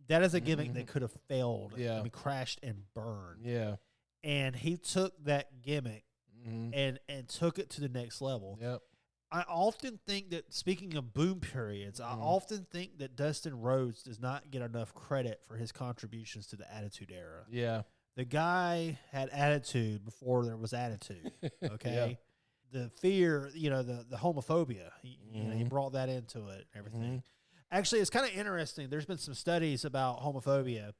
That is a gimmick that could have failed. Yeah. I mean, crashed and burned. Yeah. And he took that gimmick and took it to the next level. Yep. I often think that, speaking of boom periods, I often think that Dustin Rhodes does not get enough credit for his contributions to the Attitude Era. Yeah. The guy had attitude before there was attitude, okay? Yeah. The fear, the homophobia, he brought that into it and everything. Actually, it's kind of interesting. There's been some studies about homophobia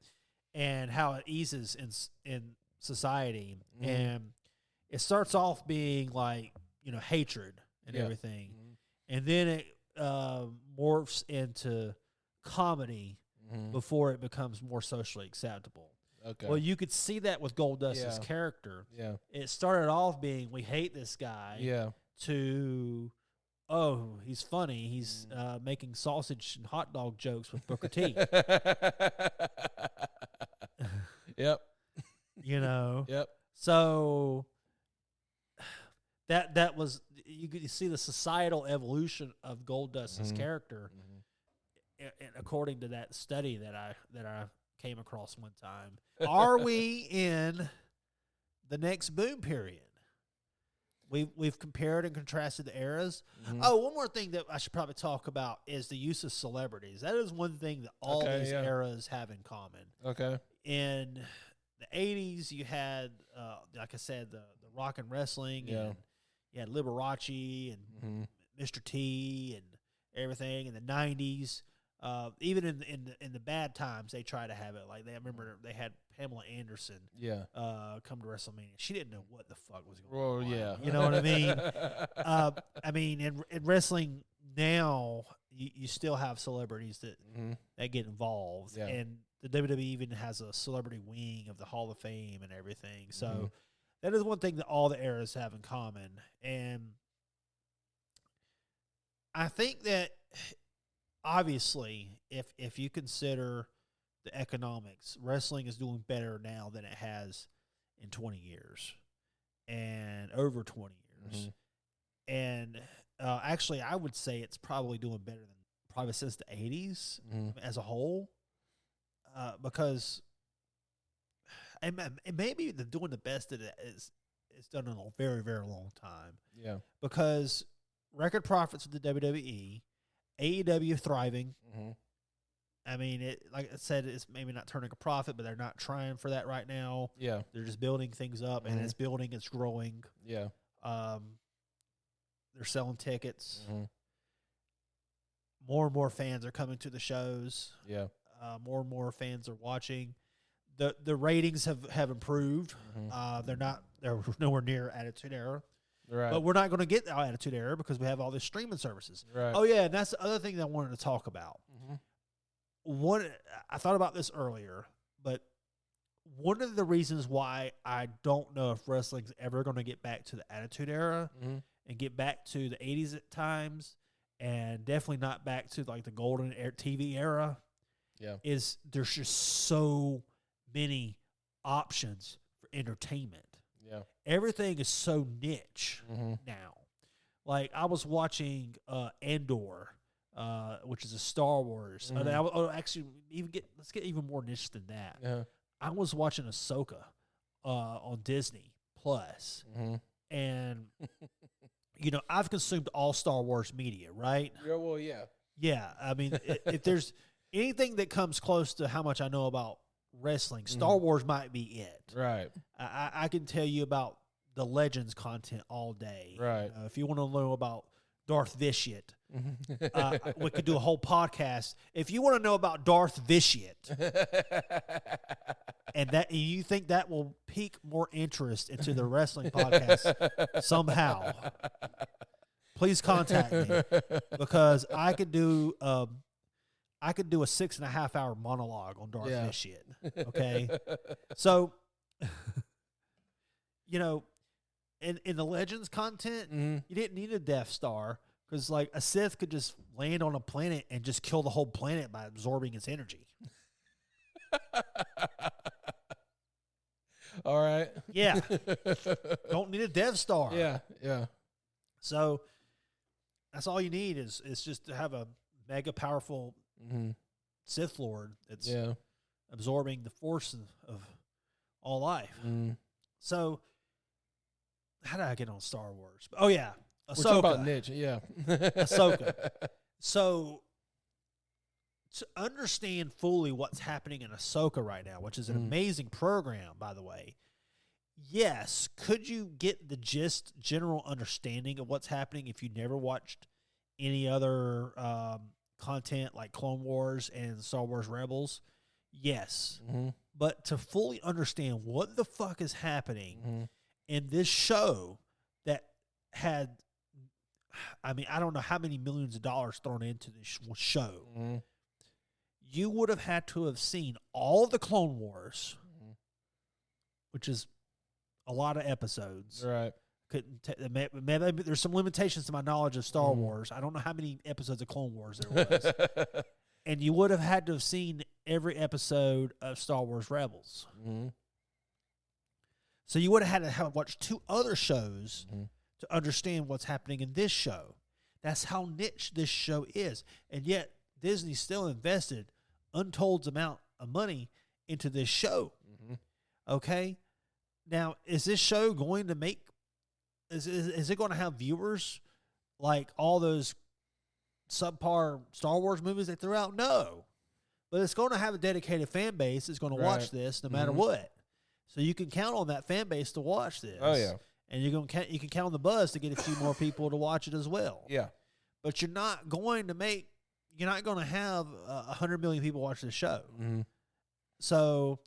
and how it eases in society. And it starts off being like, hatred and everything. And then it morphs into comedy before it becomes more socially acceptable. Okay. Well, you could see that with Goldust's character. Yeah. It started off being, we hate this guy. Yeah. To, oh, he's funny. He's making sausage and hot dog jokes with Booker T. Yep. Yep. So that was, you could see the societal evolution of Goldust's character, and according to that study that I came across one time. Are we in the next boom period? We've compared and contrasted the eras. Oh, one more thing that I should probably talk about is the use of celebrities. That is one thing that all these eras have in common. Okay. In the 80s, you had, like I said, the rock and wrestling, and you had Liberace and Mr. T and everything. In the 90s, even in the bad times, they try to have it. Like, I remember they had Pamela Anderson come to WrestleMania. She didn't know what the fuck was going on. Yeah. You know what I mean? I mean, in wrestling now, you still have celebrities that get involved. Yeah. And the WWE even has a celebrity wing of the Hall of Fame and everything. So that is one thing that all the eras have in common. And I think that, obviously, if you consider the economics, wrestling is doing better now than it has in 20 years and over 20 years. And actually, I would say it's probably doing better than probably since the 80s as a whole, because and maybe doing the best that it is done in a very, very long time. Yeah. Because record profits with the WWE, AEW thriving. I mean, it, like I said, it's maybe not turning a profit, but they're not trying for that right now. Yeah. They're just building things up, and it's building, it's growing. Yeah. They're selling tickets. More and more fans are coming to the shows. Yeah. More and more fans are watching. The ratings have improved. They're nowhere near Attitude Era. Right. But we're not going to get the Attitude Era because we have all these streaming services. Right. Oh yeah, and that's the other thing that I wanted to talk about. I thought about this earlier, but one of the reasons why I don't know if wrestling's ever going to get back to the Attitude Era and get back to the 80s at times, and definitely not back to like the golden TV era, is there's just so many options for entertainment. Yeah. Everything is so niche now. Like I was watching Andor, which is a Star Wars. And actually, let's get even more niche than that. Yeah. I was watching Ahsoka on Disney Plus, and I've consumed all Star Wars media, right? Yeah. Well, yeah. Yeah. I mean, if there's anything that comes close to how much I know about wrestling, Star Wars might be it. Right. I can tell you about the Legends content all day. Right. If you want to know about Darth Vitiate, we could do a whole podcast. If you want to know about Darth Vitiate, and you think that will pique more interest into the wrestling podcast somehow, please contact me, because I could do a 6.5 hour monologue on Darth Vitiate. Okay, so in the Legends content, you didn't need a Death Star because like a Sith could just land on a planet and just kill the whole planet by absorbing its energy. All right. Yeah. Don't need a Death Star. Yeah. Yeah. So that's all you need is just to have a mega powerful Sith Lord that's absorbing the force of all life. So how did I get on Star Wars? Oh yeah, Ahsoka. We're talking about niche. Yeah. Ahsoka. So to understand fully what's happening in Ahsoka right now, which is an amazing program, by the way. Yes, could you get the general understanding of what's happening if you never watched any other content like Clone Wars and Star Wars Rebels? Yes. But to fully understand what the fuck is happening in this show that had, I mean, I don't know how many millions of dollars thrown into this show. You would have had to have seen all the Clone Wars, which is a lot of episodes. Right. Maybe there's some limitations to my knowledge of Star Wars. I don't know how many episodes of Clone Wars there was. And you would have had to have seen every episode of Star Wars Rebels. So you would have had to have watched 2 other shows to understand what's happening in this show. That's how niche this show is. And yet Disney still invested untold amount of money into this show. Okay? Now, is this show going to make... Is it going to have viewers like all those subpar Star Wars movies they threw out? No. But it's going to have a dedicated fan base that's going to watch this no matter what. So you can count on that fan base to watch this. Oh, yeah. And you can count on the buzz to get a few more people to watch it as well. Yeah. But you're not going to have 100 million people watch this show. So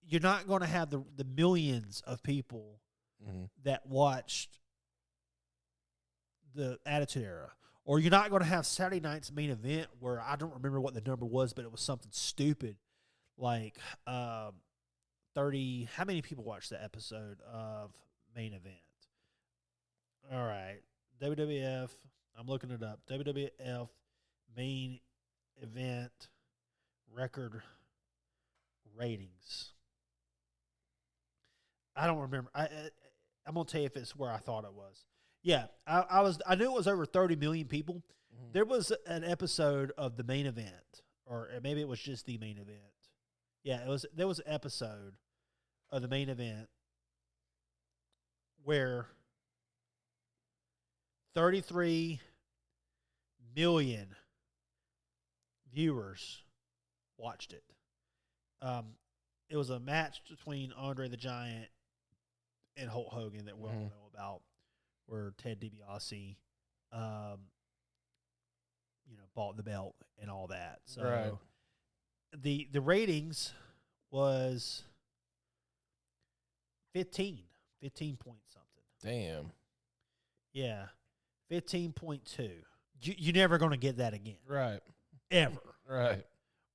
you're not going to have the millions of people that watched the Attitude Era. Or you're not going to have Saturday night's main event where I don't remember what the number was, but it was something stupid like 30. How many people watched the episode of main event? All right. WWF. I'm looking it up. WWF main event record ratings. I don't remember. I'm gonna tell you if it's where I thought it was. Yeah, I knew it was over 30 million people. There was an episode of the main event, or maybe it was just the main event. Yeah, there was an episode of the main event where 33 million viewers watched it. It was a match between Andre the Giant and Hulk Hogan that we all know about, where Ted DiBiase bought the belt and all that. So Right. the ratings was 15 point something. Damn. Yeah, 15.2. You're never going to get that again. Right. Ever. Right.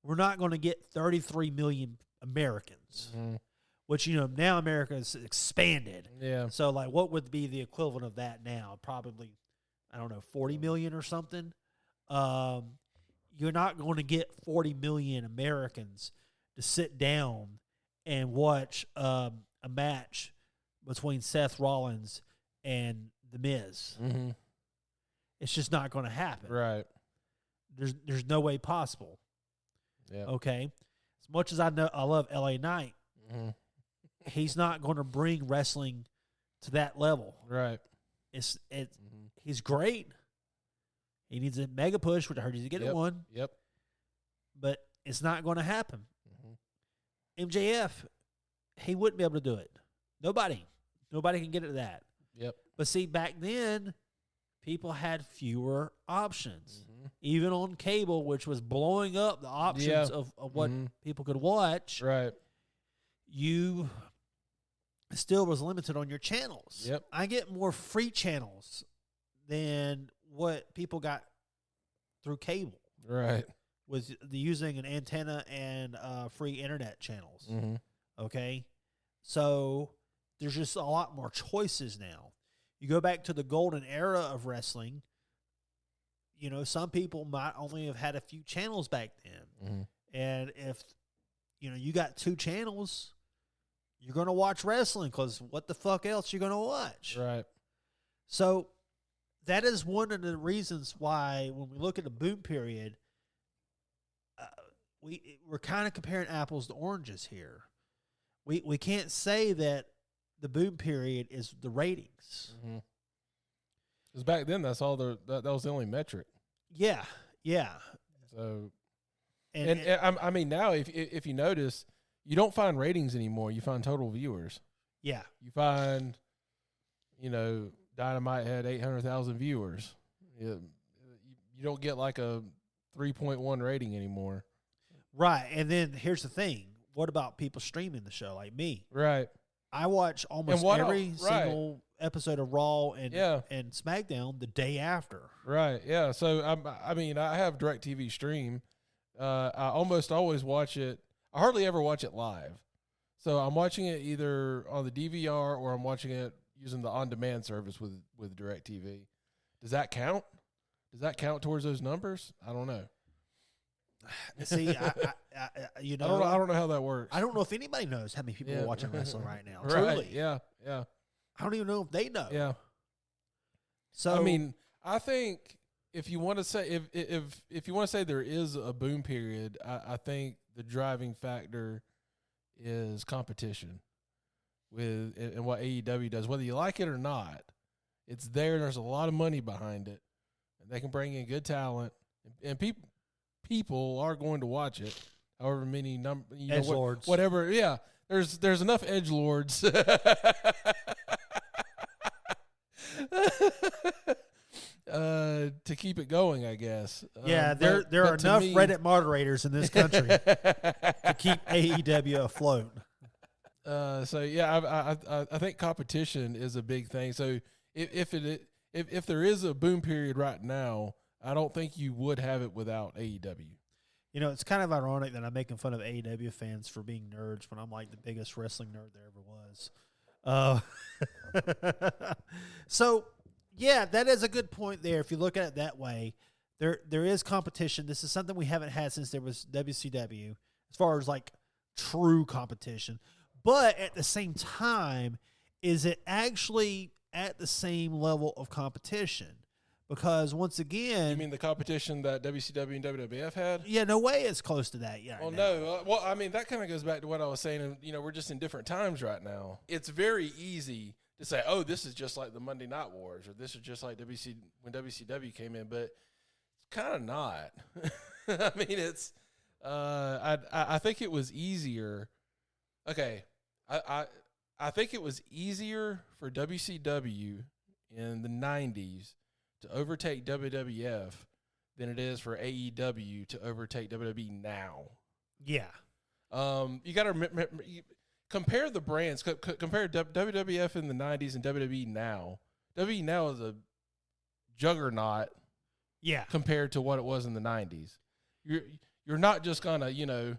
We're not going to get 33 million Americans, Mm-hmm. which, now America is expanded. Yeah. So, like, what would be the equivalent of that now? Probably, 40 million or something. You're not going to get 40 million Americans to sit down and watch a match between Seth Rollins and The Miz. Mm-hmm. It's just not going to happen. Right. There's no way possible. Yeah. Okay. As much as I love LA Knight, Mm-hmm. he's not going to bring wrestling to that level. Right. He's great. He needs a mega push, which I heard he's getting one. Yep. But it's not going to happen. Mm-hmm. MJF, he wouldn't be able to do it. Nobody can get it to that. Yep. But see, back then, people had fewer options. Mm-hmm. Even on cable, which was blowing up the options of what people could watch. Right. You still was limited on your channels. Yep. I get more free channels than what people got through cable. Right. With using an antenna and free internet channels. Mm-hmm. Okay? So there's just a lot more choices now. You go back to the golden era of wrestling, some people might only have had a few channels back then. Mm-hmm. And if, you got 2 channels, you're going to watch wrestling because what the fuck else you're going to watch? Right. So that is one of the reasons why when we look at the boom period, we're kind of comparing apples to oranges here. We can't say that the boom period is the ratings. Mm-hmm. Because back then, that's all that was the only metric. Yeah. So, I mean, now if you notice, you don't find ratings anymore. You find total viewers. Yeah. You find, Dynamite had 800,000 viewers. You don't get like a 3.1 rating anymore. Right. And then here's the thing. What about people streaming the show like me? Right. I watch almost every single episode of Raw and SmackDown the day after. Right. Yeah. So I have DirecTV Stream. I almost always watch it. I hardly ever watch it live. So I'm watching it either on the DVR or I'm watching it using the on-demand service with DirecTV. Does that count? Does that count towards those numbers? I don't know. See, I don't know how that works. I don't know if anybody knows how many people are watching wrestling right now. Right. Truly. Yeah. I don't even know if they know. Yeah. So I mean, I think if you want to say if you want to say there is a boom period, I think the driving factor is competition with and what AEW does, whether you like it or not. It's there. And there's a lot of money behind it, and they can bring in good talent, and people are going to watch it. However many edgelords, whatever. Yeah, there's enough edgelords to keep it going, I guess. Yeah, there are enough Reddit moderators in this country to keep AEW afloat. So yeah, I think competition is a big thing. So if there is a boom period right now, I don't think you would have it without AEW. It's kind of ironic that I'm making fun of AEW fans for being nerds when I'm like the biggest wrestling nerd there ever was. So, yeah, that is a good point there. If you look at it that way, there is competition. This is something we haven't had since there was WCW as far as like true competition. But at the same time, is it actually at the same level of competition? Because once again, you mean the competition that WCW and WWF had? Yeah, no way it's close to that yet. Well, no. Well, I mean, that kind of goes back to what I was saying. And, we're just in different times right now. It's very easy to say, oh, this is just like the Monday Night Wars, or this is just like when WCW came in, but it's kind of not. I mean, it's. I think it was easier. Okay, I think it was easier for WCW in the 90s to overtake WWF than it is for AEW to overtake WWE now. Yeah. You got to compare the brands. Compare WWF in the 90s and WWE now. WWE now is a juggernaut. Yeah. Compared to what it was in the 90s. You're not just going to,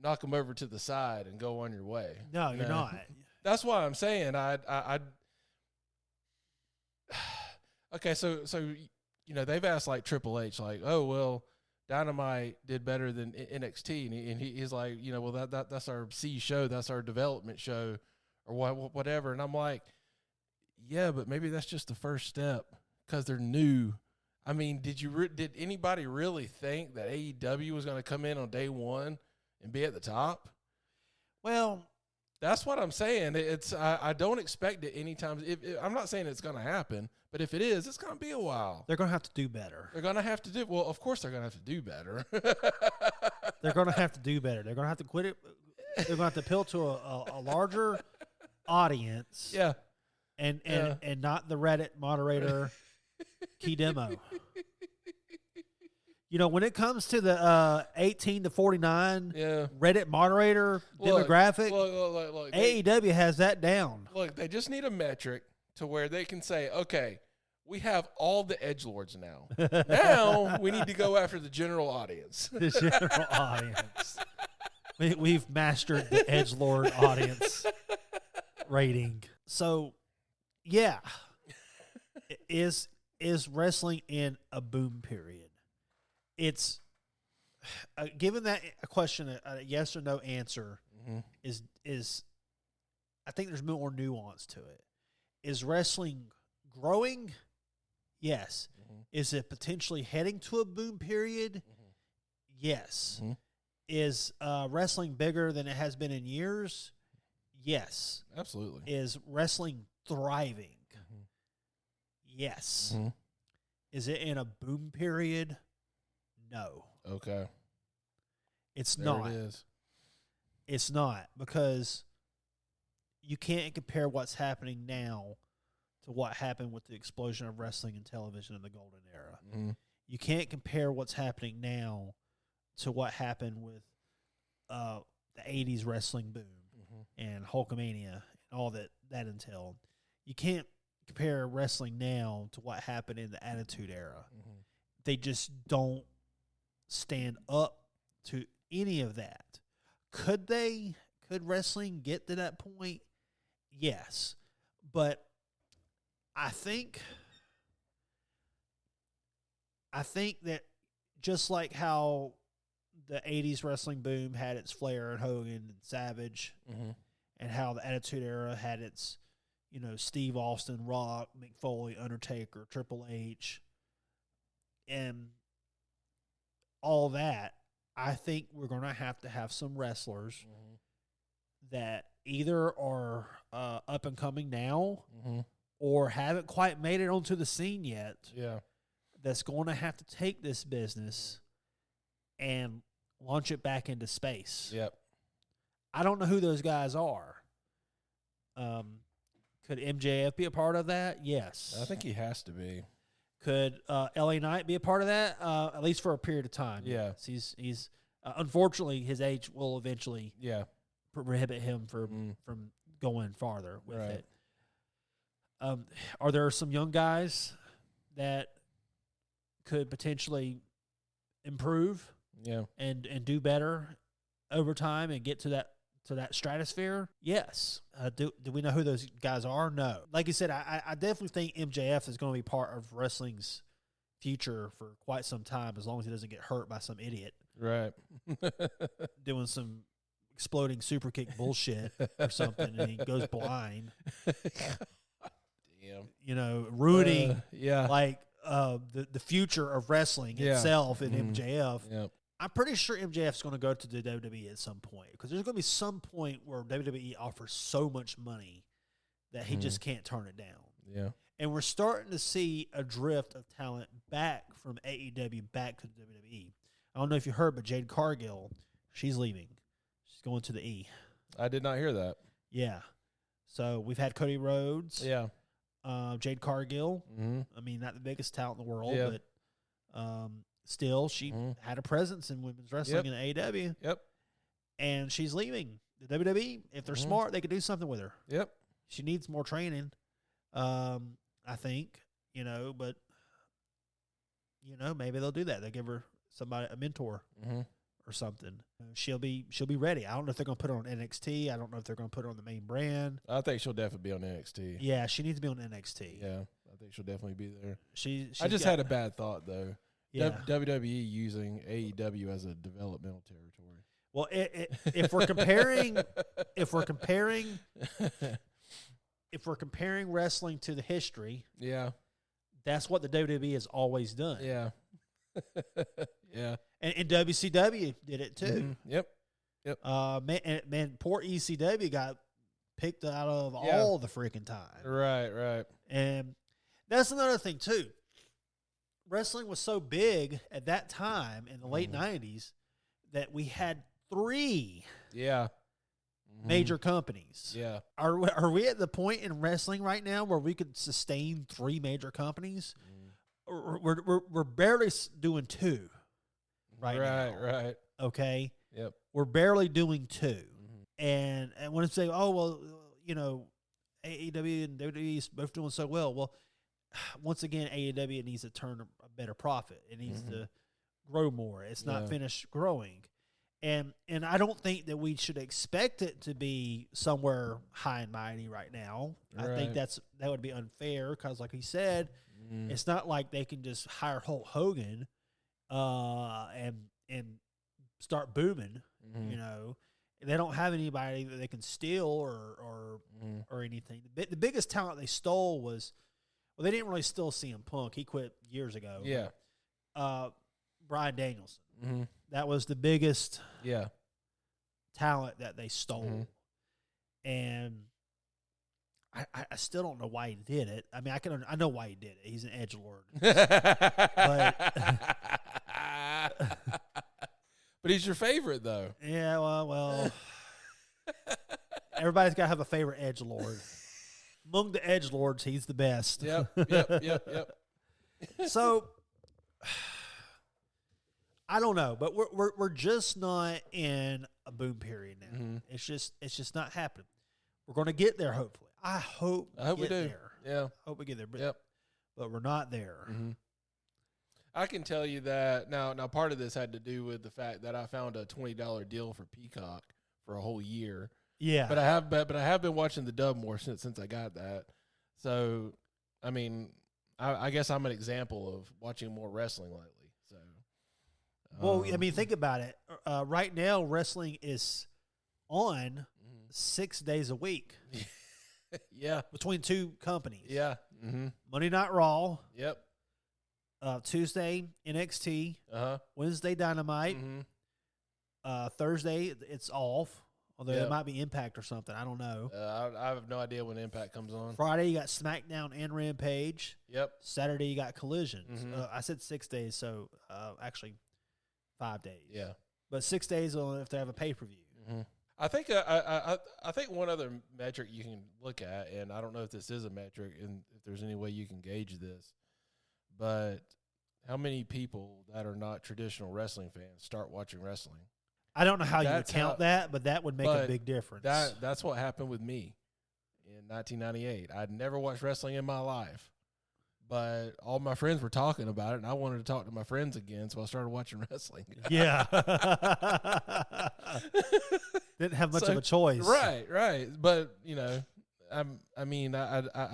knock them over to the side and go on your way. No, you're not. That's why I'm saying okay, so they've asked like Triple H, like, oh well, Dynamite did better than NXT, and he's like, well that's our C show, that's our development show, or whatever, and I'm like, yeah, but maybe that's just the first step because they're new. I mean, did anybody really think that AEW was going to come in on day one and be at the top? Well, that's what I'm saying. I don't expect it anytime. I'm not saying it's going to happen, but if it is, it's going to be a while. They're going to have to do better. They're going to have to do well. Of course, they're going to have to do better. They're going to have to do better. They're going to have to quit it. They're going to have to appeal to a larger audience. Yeah, and not the Reddit moderator key demo. When it comes to the 18 to 49 Reddit moderator demographic, look, AEW has that down. Look, they just need a metric to where they can say, okay, we have all the edgelords now. Now we need to go after the general audience. The general audience. We've mastered the edgelord audience rating. So, yeah, is wrestling in a boom period? It's given that a question, a yes or no answer is I think there's more nuance to it. Is wrestling growing? Yes. Is it potentially heading to a boom period? Yes. Is wrestling bigger than it has been in years? Yes. Absolutely. Is wrestling thriving? Yes. Is it in a boom period? No. Okay. It's there not. It is. It's not, because you can't compare what's happening now to what happened with the explosion of wrestling and television in the golden era. You can't compare what's happening now to what happened with the 80s wrestling boom and Hulkamania and all that entailed. You can't compare wrestling now to what happened in the Attitude Era. They just don't stand up to any of that. Could they? Could wrestling get to that point? Yes. But I think that just like how the 80s wrestling boom had its Flair and Hogan and Savage, and how the Attitude Era had its, Steve Austin, Rock, Mick Foley, Undertaker, Triple H, and all that, I think we're going to have some wrestlers that either are up and coming now or haven't quite made it onto the scene yet. Yeah. That's going to have to take this business and launch it back into space. Yep. I don't know who those guys are. Could MJF be a part of that? Yes. I think he has to be. Could LA Knight be a part of that? At least for a period of time. Yeah. Yes. He's unfortunately, his age will eventually prohibit him from going farther with it. Are there some young guys that could potentially improve and do better over time and get to that stratosphere? Yes. Do we know who those guys are? No. Like you said, I definitely think MJF is going to be part of wrestling's future for quite some time, as long as he doesn't get hurt by some idiot. Right. Doing some exploding super kick bullshit or something, and he goes blind. Damn. Ruining the future of wrestling itself in MJF. Yep. I'm pretty sure MJF's going to go to the WWE at some point, because there's going to be some point where WWE offers so much money that he just can't turn it down. Yeah. And we're starting to see a drift of talent back from AEW back to WWE. I don't know if you heard, but Jade Cargill, she's leaving. She's going to the E. I did not hear that. Yeah. So we've had Cody Rhodes. Yeah. Jade Cargill. I mean, not the biggest talent in the world, but still, she had a presence in women's wrestling in AEW. Yep. And she's leaving the WWE. If they're smart, they could do something with her. Yep. She needs more training, I think, but, maybe they'll do that. They'll give her somebody, a mentor or something. She'll be ready. I don't know if they're going to put her on NXT. I don't know if they're going to put her on the main brand. I think she'll definitely be on NXT. Yeah, she needs to be on NXT. Yeah, I think she'll definitely be there. I just had a bad thought, though. Yeah. WWE using AEW as a developmental territory. Well, if we're comparing, if we're comparing wrestling to the history, that's what the WWE has always done. Yeah, yeah. And WCW did it too. Yep. Man, poor ECW got picked out of all the freaking time. Right. And that's another thing too. Wrestling was so big at that time in the late 90s that we had 3 major companies. Yeah. Are we at the point in wrestling right now where we could sustain 3 major companies? We're barely doing 2 right now. Right. Okay. Yep. We're barely doing 2. And when I say, oh, well, AEW and WWE is both doing so well. Once again, AEW needs to turn a better profit. It needs to grow more. It's not finished growing. And I don't think that we should expect it to be somewhere high and mighty right now. Right. I think that would be unfair because, like he said, it's not like they can just hire Hulk Hogan and start booming. They don't have anybody that they can steal or anything. The biggest talent they stole was, they didn't really steal CM Punk. He quit years ago. Yeah. Bryan Danielson. That was the biggest talent that they stole. And I still don't know why he did it. I mean, I know why he did it. He's an edgelord. But he's your favorite, though. Yeah, well, everybody's got to have a favorite edgelord. Among the edgelords, he's the best. Yep. So, I don't know, but we're just not in a boom period now. It's just not happening. We're going to get there, hopefully. I hope we do. There. Yeah. Hope we get there. But we're not there. I can tell you that now part of this had to do with the fact that I found a $20 deal for Peacock for a whole year. Yeah. But I have been watching the dub more since I got that. So, I mean, I guess I'm an example of watching more wrestling lately. So, well, I mean, think about it. Right now, wrestling is on 6 days a week. Yeah. Between 2 companies. Yeah. Monday Night Raw. Yep. Tuesday, NXT. Wednesday, Dynamite. Thursday, it's off. Although it might be Impact or something. I don't know. I have no idea when Impact comes on. Friday, you got SmackDown and Rampage. Yep. Saturday, you got Collision. I said 6 days, so actually 5 days. Yeah. But 6 days if they have a pay-per-view. I think I think one other metric you can look at, and I don't know if this is a metric and if there's any way you can gauge this, but how many people that are not traditional wrestling fans start watching wrestling? I don't know how you would count that, but that would make a big difference. That's what happened with me in 1998. I'd never watched wrestling in my life, but all my friends were talking about it, and I wanted to talk to my friends again, so I started watching wrestling. Yeah. Didn't have much of a choice. Right. But, I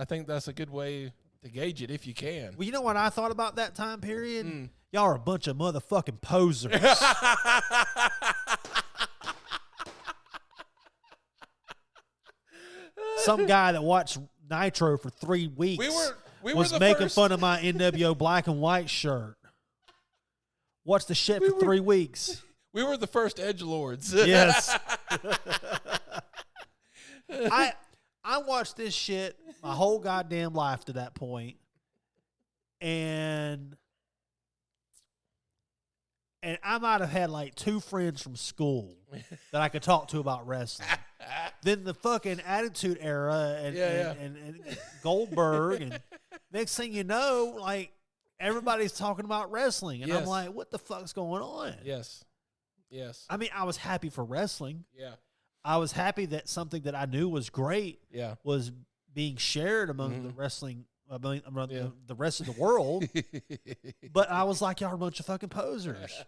think that's a good way to gauge it if you can. Well, you know what I thought about that time period? Y'all are a bunch of motherfucking posers. Some guy that watched Nitro for 3 weeks was making fun of my NWO black and white shirt. Watched the shit for 3 weeks. We were the first edgelords. Yes. I watched this shit my whole goddamn life to that point, and I might have had like 2 friends from school that I could talk to about wrestling. Then the fucking Attitude Era and Goldberg, and next thing you know, like everybody's talking about wrestling, and Yes. I'm like, what the fuck's going on? Yes. Yes. I mean, I was happy for wrestling. Yeah. I was happy that something that I knew was great Yeah. was being shared among the wrestling, among the rest of the world. But I was like, y'all are a bunch of fucking posers.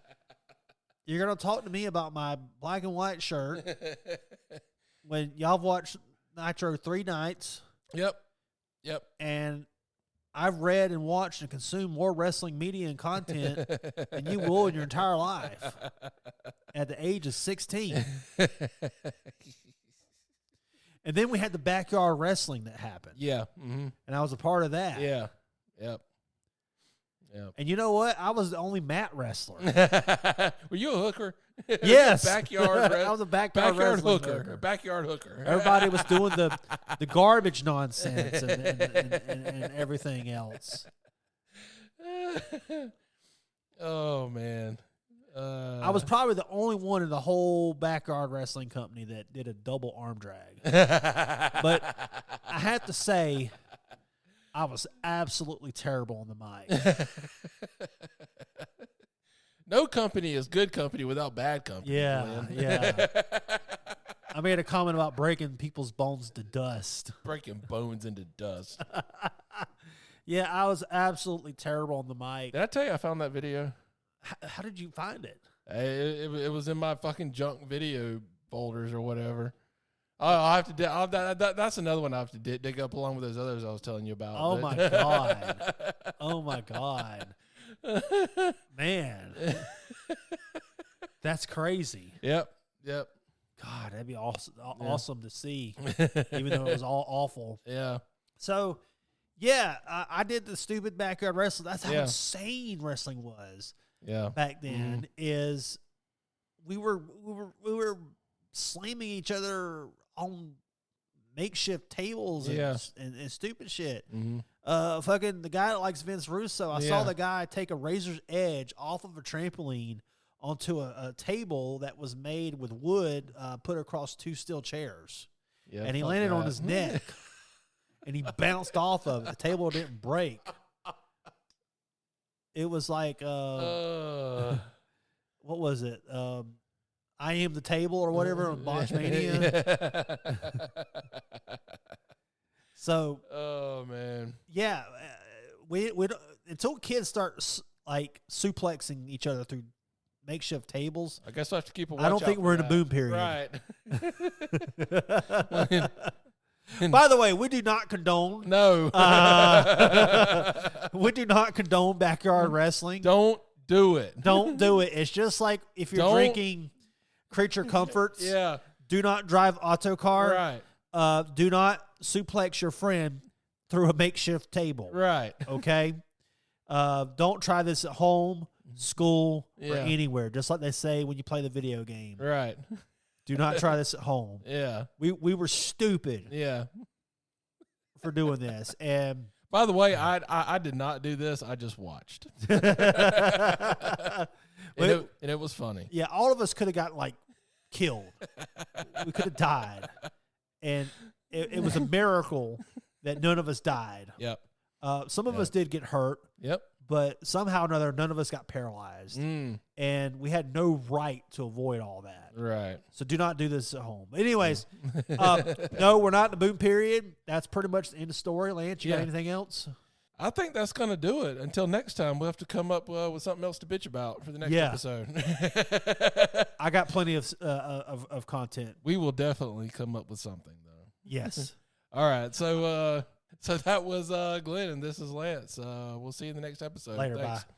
You're going to talk to me about my black and white shirt when y'all have watched Nitro 3 nights. Yep. Yep. And I've read and watched and consumed more wrestling media and content than you will in your entire life at the age of 16. And then we had the backyard wrestling that happened. Yeah. Mm-hmm. And I was a part of that. Yeah. Yep. Yep. And you know what? I was the only mat wrestler. Were you a hooker? Yes. Backyard. I was a backyard wrestling hooker. Backyard hooker. Everybody was doing the garbage nonsense and everything else. Oh man. I was probably the only one in the whole backyard wrestling company that did a double arm drag. But I have to say, I was absolutely terrible on the mic. No company is good company without bad company. Yeah, Glenn. yeah. I made a comment about breaking people's bones to dust. Breaking bones into dust. Yeah, I was absolutely terrible on the mic. Did I tell you I found that video? How did you find it? It was in my fucking junk video folders or whatever. I'll have to. That's another one I have to dig up along with those others I was telling you about. Oh my god! Oh my god! Man, that's crazy. Yep. Yep. God, that'd be awesome to see, even though it was all awful. Yeah. So, yeah, I did the stupid backyard wrestling. That's how Yeah. insane wrestling was. Yeah. Back then is we were slamming each other on makeshift tables and stupid shit. Mm-hmm. Fucking the guy that likes Vince Russo, I saw Yeah. the guy take a razor's edge off of a trampoline onto a table that was made with wood put across 2 steel chairs. Yeah, And he fuck landed on that. his neck and he bounced off of it. The table didn't break. It was like, what was it? I Am the Table or whatever on Botchmania. So, Oh man. yeah, we until kids start like suplexing each other through makeshift tables. I guess I have to keep a watch I don't out think for we're in a that. boom period. Right. By the way, we do not condone. No. We do not condone backyard wrestling. Don't do it. Don't do it. It's just like if you're drinking Creature Comforts. Yeah. Do not drive autocar. Right. Do not suplex your friend through a makeshift table. Right. Okay. Don't try this at home, school, or Yeah. anywhere. Just like they say when you play the video game. Right. Do not try this at home. Yeah. We were stupid Yeah. for doing this. And By the way, I did not do this. I just watched. And it was funny. yeah, all of us could have gotten like killed. We could have died. And it was a miracle that none of us died. Yep. Some of us did get hurt. Yep. But somehow or another, none of us got paralyzed. And we had no right to avoid all that. Right. So do not do this at home. Anyways, no, we're not in the boom period. That's pretty much the end of story. Lance, you got anything else? I think that's going to do it. Until next time, we'll have to come up with something else to bitch about for the next episode. I got plenty of content. We will definitely come up with something, though. Yes. All right. So that was Glenn, and this is Lance. We'll see you in the next episode. Later. Thanks. Bye.